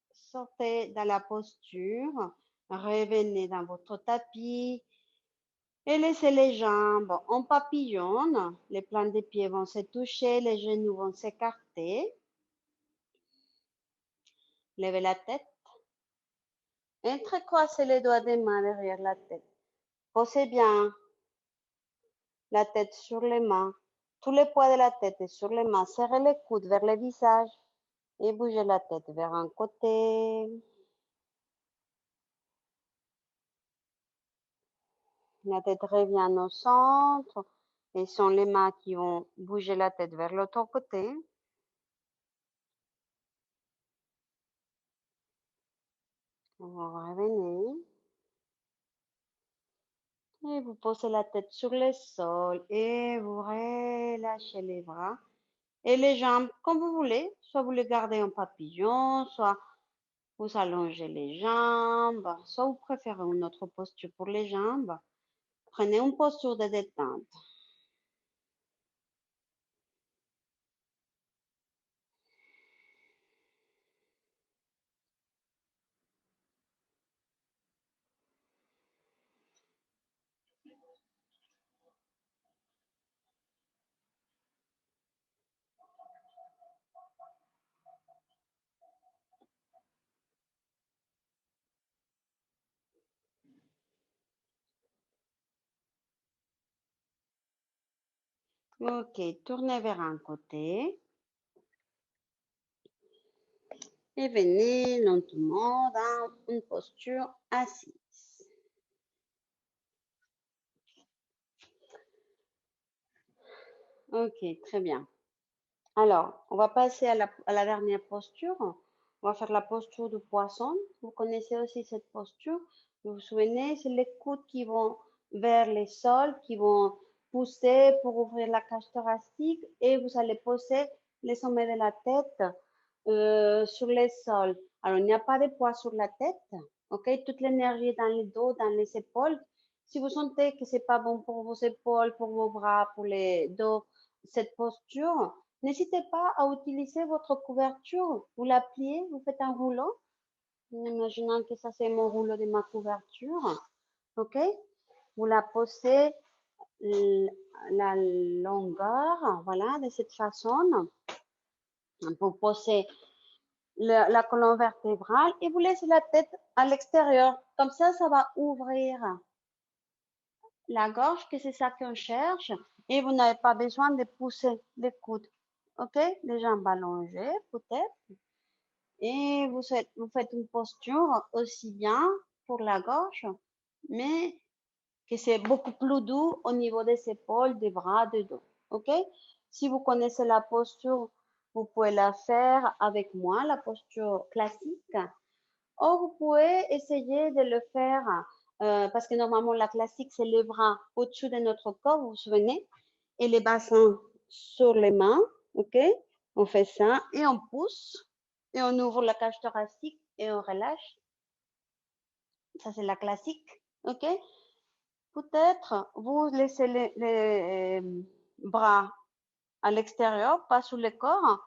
sortez dans la posture, revenez dans votre tapis et laissez les jambes en papillon. Les plans des pieds vont se toucher, les genoux vont s'écarter. Levez la tête. Entrecroisez les doigts des mains derrière la tête. Posez bien la tête sur les mains. Tous les poids de la tête est sur les mains. Serrez les coudes vers le visage et bougez la tête vers un côté. La tête revient au centre et sont les mains qui vont bouger la tête vers l'autre côté. Vous revenez. Et vous posez la tête sur le sol et vous relâchez les bras et les jambes comme vous voulez. Soit vous les gardez en papillon, soit vous allongez les jambes, soit vous préférez une autre posture pour les jambes. Prenez une posture de détente. Ok, tournez vers un côté et venez lentement dans une posture assise. Ok, très bien. Alors, on va passer à la dernière posture. On va faire la posture du poisson. Vous connaissez aussi cette posture. Vous vous souvenez, c'est les coudes qui vont vers les sols, qui vont pousser pour ouvrir la cage thoracique et vous allez poser les sommets de la tête sur les sols. Alors, il n'y a pas de poids sur la tête. OK? Toute l'énergie est dans le dos, dans les épaules. Si vous sentez que c'est pas bon pour vos épaules, pour vos bras, pour les dos, cette posture, n'hésitez pas à utiliser votre couverture. Vous la pliez, vous faites un rouleau. En imaginant que ça, c'est mon rouleau de ma couverture. OK? Vous la posez la longueur, voilà, de cette façon. Vous posez la colonne vertébrale et vous laissez la tête à l'extérieur. Comme ça va ouvrir la gorge, que c'est ça qu'on cherche. Et vous n'avez pas besoin de pousser les coudes. OK? Les jambes allongées, peut-être. Et vous faites une posture aussi bien pour la gorge, mais que c'est beaucoup plus doux au niveau des épaules, des bras, des dos. OK? Si vous connaissez la posture, vous pouvez la faire avec moi, la posture classique. Ou vous pouvez essayer de le faire parce que normalement la classique, c'est les bras au-dessus de notre corps, vous vous souvenez, et les bassins sur les mains. OK? On fait ça et on pousse et on ouvre la cage thoracique et on relâche. Ça, c'est la classique. OK? Peut-être vous laissez les bras à l'extérieur, pas sous le corps.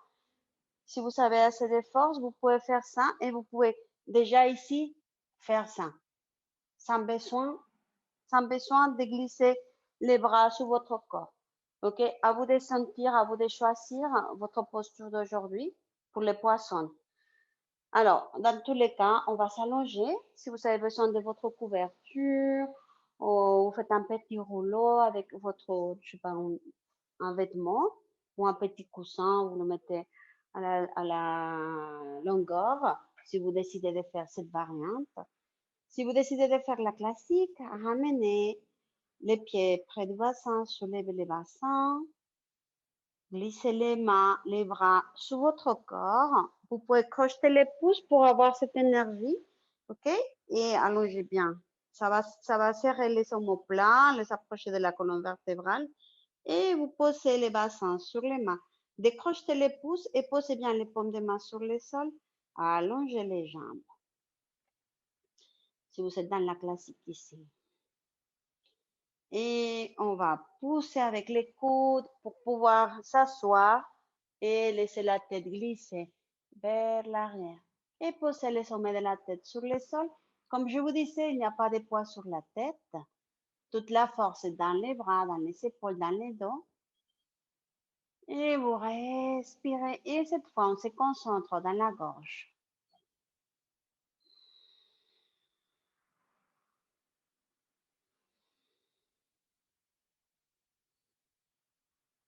Si vous avez assez de force, vous pouvez faire ça et vous pouvez déjà ici faire ça sans besoin, sans besoin de glisser les bras sous votre corps. OK? À vous de sentir, à vous de choisir votre posture d'aujourd'hui pour les poissons. Alors, dans tous les cas, on va s'allonger. Si vous avez besoin de votre couverture, ou vous faites un petit rouleau avec votre, je sais pas, un vêtement ou un petit coussin, vous le mettez à la longueur, si vous décidez de faire cette variante. Si vous décidez de faire la classique, ramenez les pieds près du bassin, soulevez les bassins, glissez les mains, les bras sous votre corps. Vous pouvez crocheter les pouces pour avoir cette énergie, ok? Et allongez bien. Ça va serrer les omoplates, les approcher de la colonne vertébrale. Et vous posez les bassins sur les mains. Décrochez les pouces et posez bien les paumes des mains sur le sol. Allongez les jambes. Si vous êtes dans la classique ici. Et on va pousser avec les coudes pour pouvoir s'asseoir et laisser la tête glisser vers l'arrière. Et poser les sommets de la tête sur le sol. Comme je vous disais, il n'y a pas de poids sur la tête. Toute la force est dans les bras, dans les épaules, dans les dos. Et vous respirez. Et cette fois, on se concentre dans la gorge.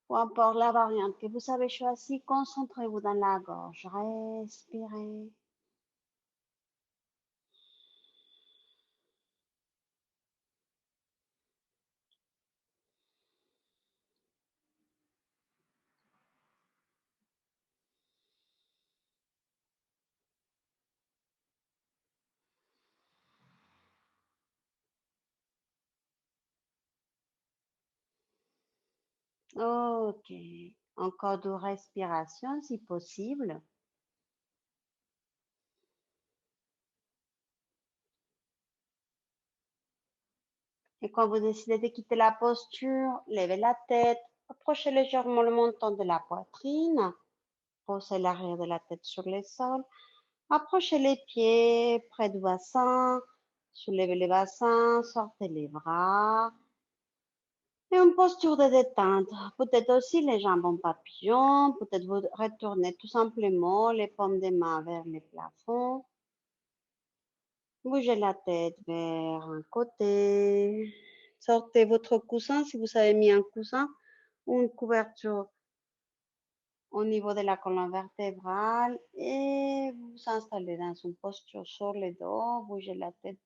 Peu importe la variante que vous avez choisie, concentrez-vous dans la gorge. Respirez. Ok. Encore de respiration si possible. Et quand vous décidez de quitter la posture, levez la tête, approchez légèrement le menton de la poitrine, posez l'arrière de la tête sur le sol, approchez les pieds près du bassin, soulevez les bassins, sortez les bras. Et une posture de détente. Peut-être aussi les jambes en papillon, peut-être vous retournez tout simplement les paumes des mains vers le plafond. Bougez la tête vers un côté. Sortez votre coussin si vous avez mis un coussin ou une couverture au niveau de la colonne vertébrale et vous vous installez dans une posture sur le dos. Bougez la tête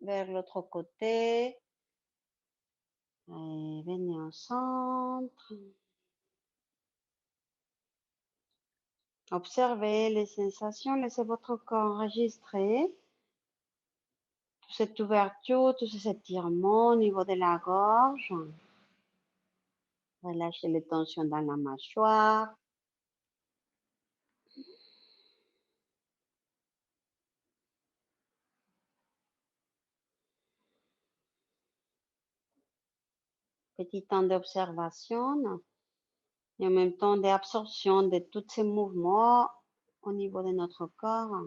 vers l'autre côté. Et venez au centre. Observez les sensations, laissez votre corps enregistrer toute cette ouverture, tout cet étirement au niveau de la gorge. Relâchez les tensions dans la mâchoire. Petit temps d'observation et en même temps d'absorption de tous ces mouvements au niveau de notre corps.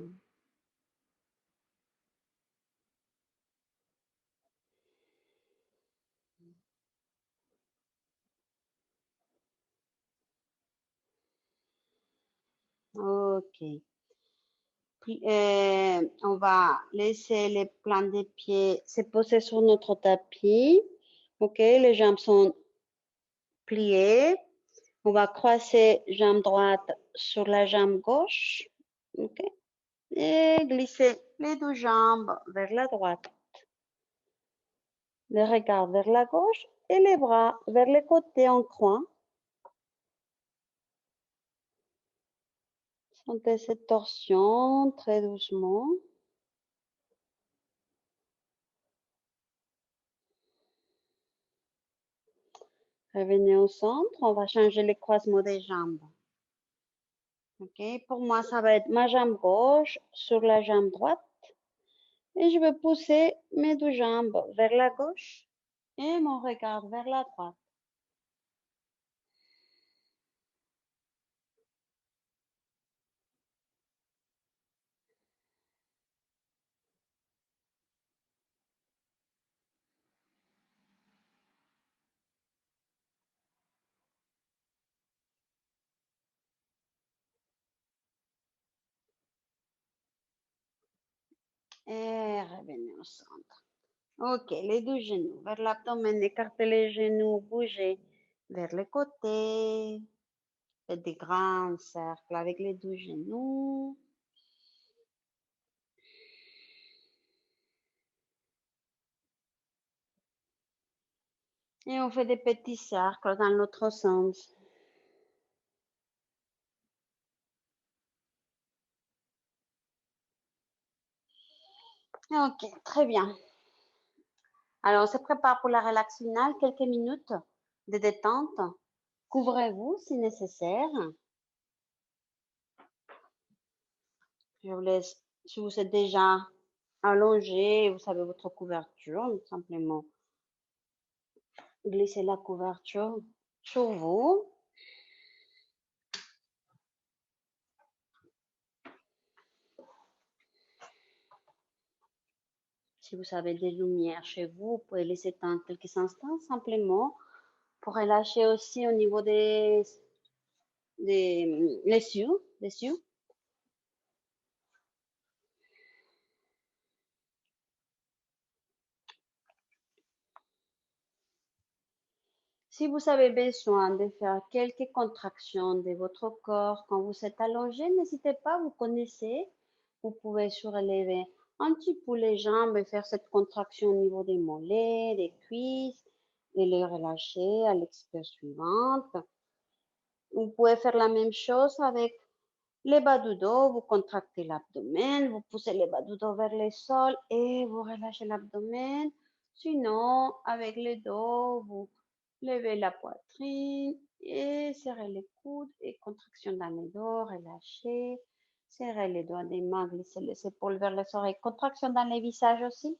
Ok. Puis, on va laisser les plants des pieds se poser sur notre tapis. Ok, les jambes sont plier. On va croiser jambe droite sur la jambe gauche. OK? Et glisser les deux jambes vers la droite. Le regard vers la gauche et les bras vers les côtés en croix. Sentez cette torsion très doucement. Revenez au centre. On va changer les croisements des jambes. OK? Pour moi, ça va être ma jambe gauche sur la jambe droite. Et je vais pousser mes deux jambes vers la gauche et mon regard vers la droite. Et revenez au centre. OK, les deux genoux vers l'abdomen, écartez les genoux, bougez vers les côtés. Faites des grands cercles avec les deux genoux. Et on fait des petits cercles dans l'autre sens. OK, très bien. Alors, on se prépare pour la relax finale. Quelques minutes de détente. Couvrez-vous si nécessaire. Je vous laisse, si vous êtes déjà allongé, vous savez votre couverture, simplement glissez la couverture sur vous. Si vous avez des lumières chez vous, vous pouvez laisser éteindre quelques instants simplement pour relâcher aussi au niveau des cieux. Si vous avez besoin de faire quelques contractions de votre corps quand vous êtes allongé, n'hésitez pas, vous connaissez, vous pouvez surélever un petit peu les jambes et faire cette contraction au niveau des mollets, des cuisses, et les relâcher à l'expiration suivante. Vous pouvez faire la même chose avec les bas du dos, vous contractez l'abdomen, vous poussez les bas du dos vers le sol et vous relâchez l'abdomen. Sinon, avec le dos, vous levez la poitrine et serrez les coudes et contraction dans les dos, relâchez. Serrez les doigts des mains, glissez les épaules vers les oreilles. Contraction dans les visages aussi.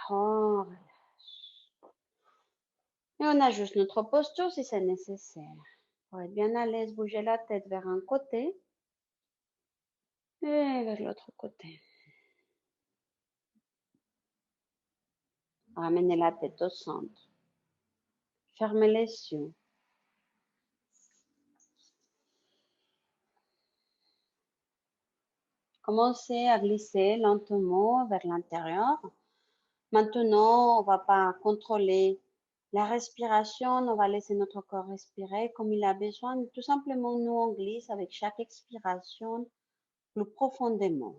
On relâche. Et on ajuste notre posture si c'est nécessaire. Pour être bien à l'aise, bougez la tête vers un côté et vers l'autre côté. Ramenez la tête au centre. Fermez les yeux. Commencez à glisser lentement vers l'intérieur. Maintenant, on ne va pas contrôler la respiration, on va laisser notre corps respirer comme il a besoin. Tout simplement, nous, on glisse avec chaque expiration plus profondément.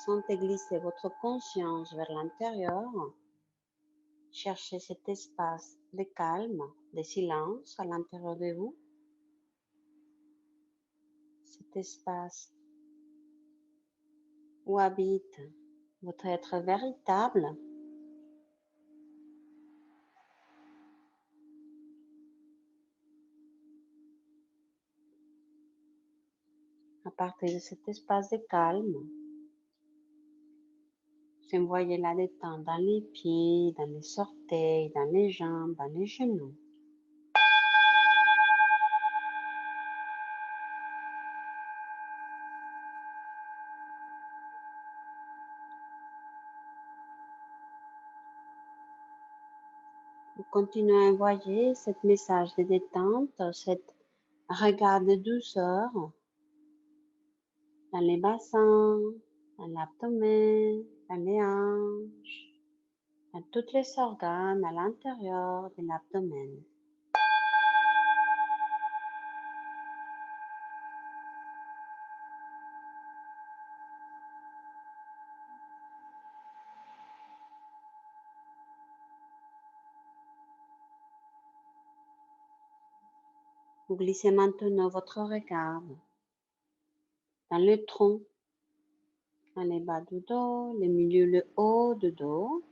Sentez glisser votre conscience vers l'intérieur. Cherchez cet espace de calme, de silence à l'intérieur de vous. Cet espace où habite votre être véritable. À partir de cet espace de calme, envoyez la détente dans les pieds, dans les orteils, dans les jambes, dans les genoux. Vous continuez à envoyer ce message de détente, cet regard de douceur dans les bassins, dans l'abdomen, dans les hanches, dans tous les organes à l'intérieur de l'abdomen. Vous glissez maintenant votre regard dans le tronc, dans les bas du dos, le milieu, le haut du dos,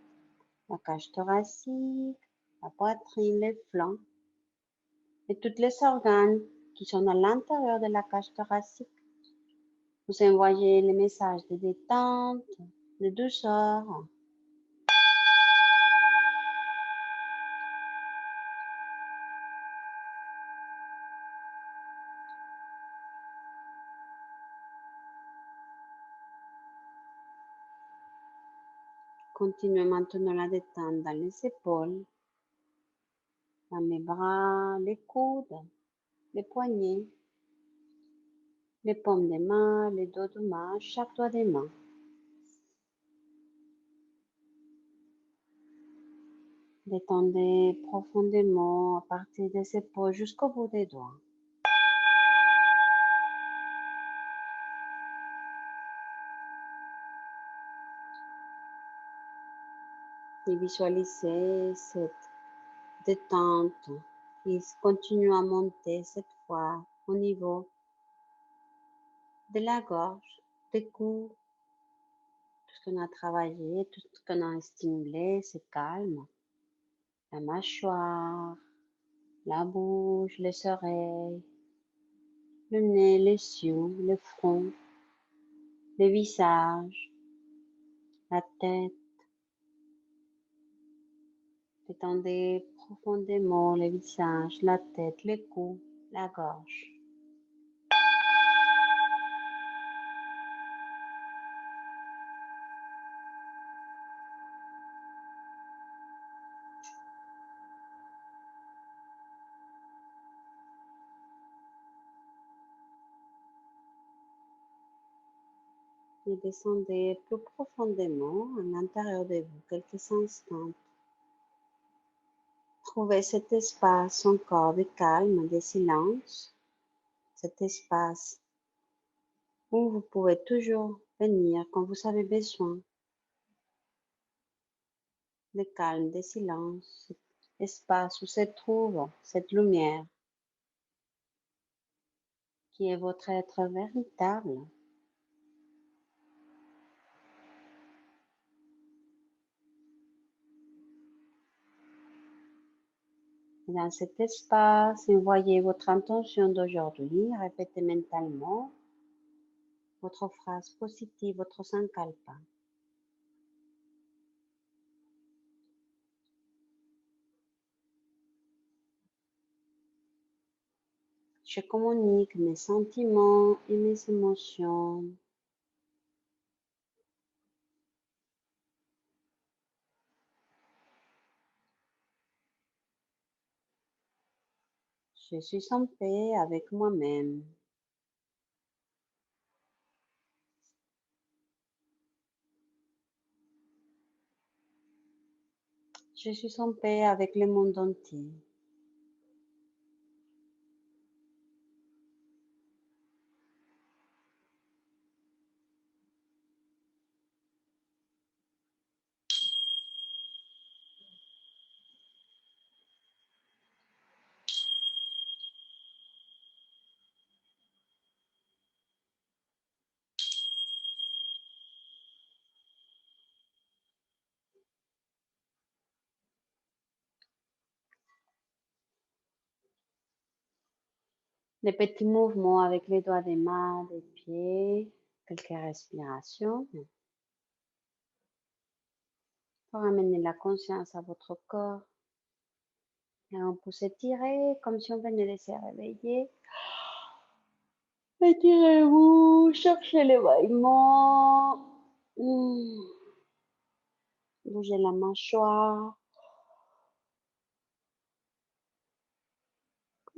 la cage thoracique, la poitrine, les flancs et tous les organes qui sont à l'intérieur de la cage thoracique. Vous envoyez les messages de détente, de douceur. Continuez maintenant la détente dans les épaules, dans les bras, les coudes, les poignets, les paumes des mains, les dos de main, chaque doigt des mains. Détendez profondément à partir des épaules jusqu'au bout des doigts. Et visualisez cette détente qui continue à monter cette fois au niveau de la gorge, des coudes. Tout ce qu'on a travaillé, tout ce qu'on a stimulé, se calme. La mâchoire, la bouche, les oreilles, le nez, les yeux, le front, le visage, la tête. Détendez profondément le visage, la tête, le cou, la gorge. Et descendez plus profondément à l'intérieur de vous quelques instants. Trouvez cet espace encore de calme, de silence, cet espace où vous pouvez toujours venir quand vous avez besoin de calme, de silence, cet espace où se trouve cette lumière qui est votre être véritable. Et dans cet espace, envoyez votre intention d'aujourd'hui, répétez mentalement votre phrase positive, votre sankalpa. Je communique mes sentiments et mes émotions. Je suis en paix avec moi-même. Je suis en paix avec le monde entier. Des petits mouvements avec les doigts des mains, des pieds, quelques respirations pour amener la conscience à votre corps. Et on peut s'étirer comme si on venait de se réveiller. Étirez-vous, cherchez l'éveillement. Bougez la mâchoire.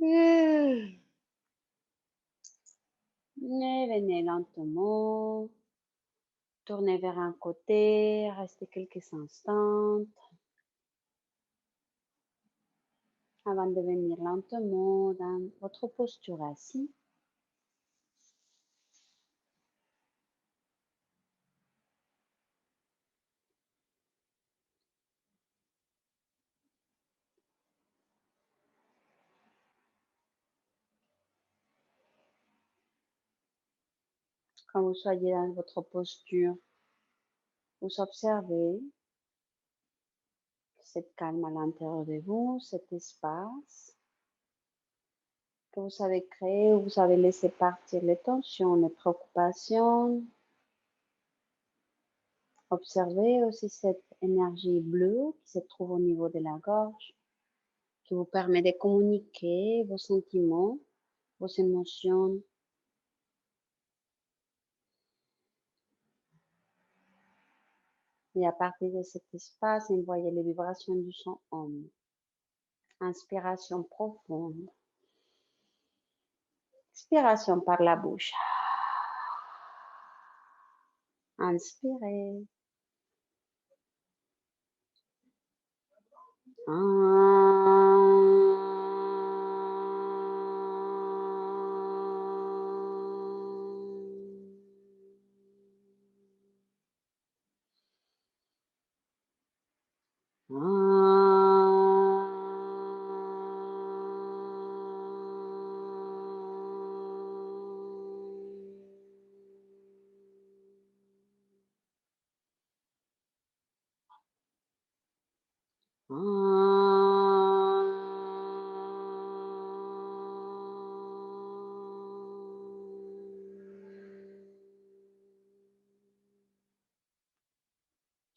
Et venez lentement Tournez vers un côté, restez quelques instants avant de venir lentement dans votre posture assise. Quand vous soyez dans votre posture, vous observez cette calme à l'intérieur de vous, cet espace que vous avez créé, où vous avez laissé partir les tensions, les préoccupations. Observez aussi cette énergie bleue qui se trouve au niveau de la gorge, qui vous permet de communiquer vos sentiments, vos émotions. Et à partir de cet espace, envoyez les vibrations du son Om. Inspiration profonde. Expiration par la bouche. Inspirez.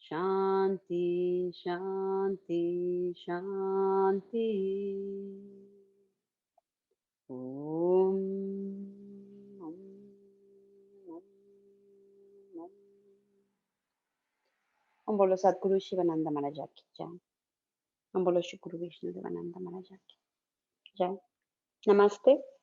Shanti, Shanti, Shanti. Om. Om. Om. Om. Om Bolo Sadguru Shivananda Maharaji Jai. Om Bolo Shri Guru Vishnu Devananda Maharaji Jai. Namaste.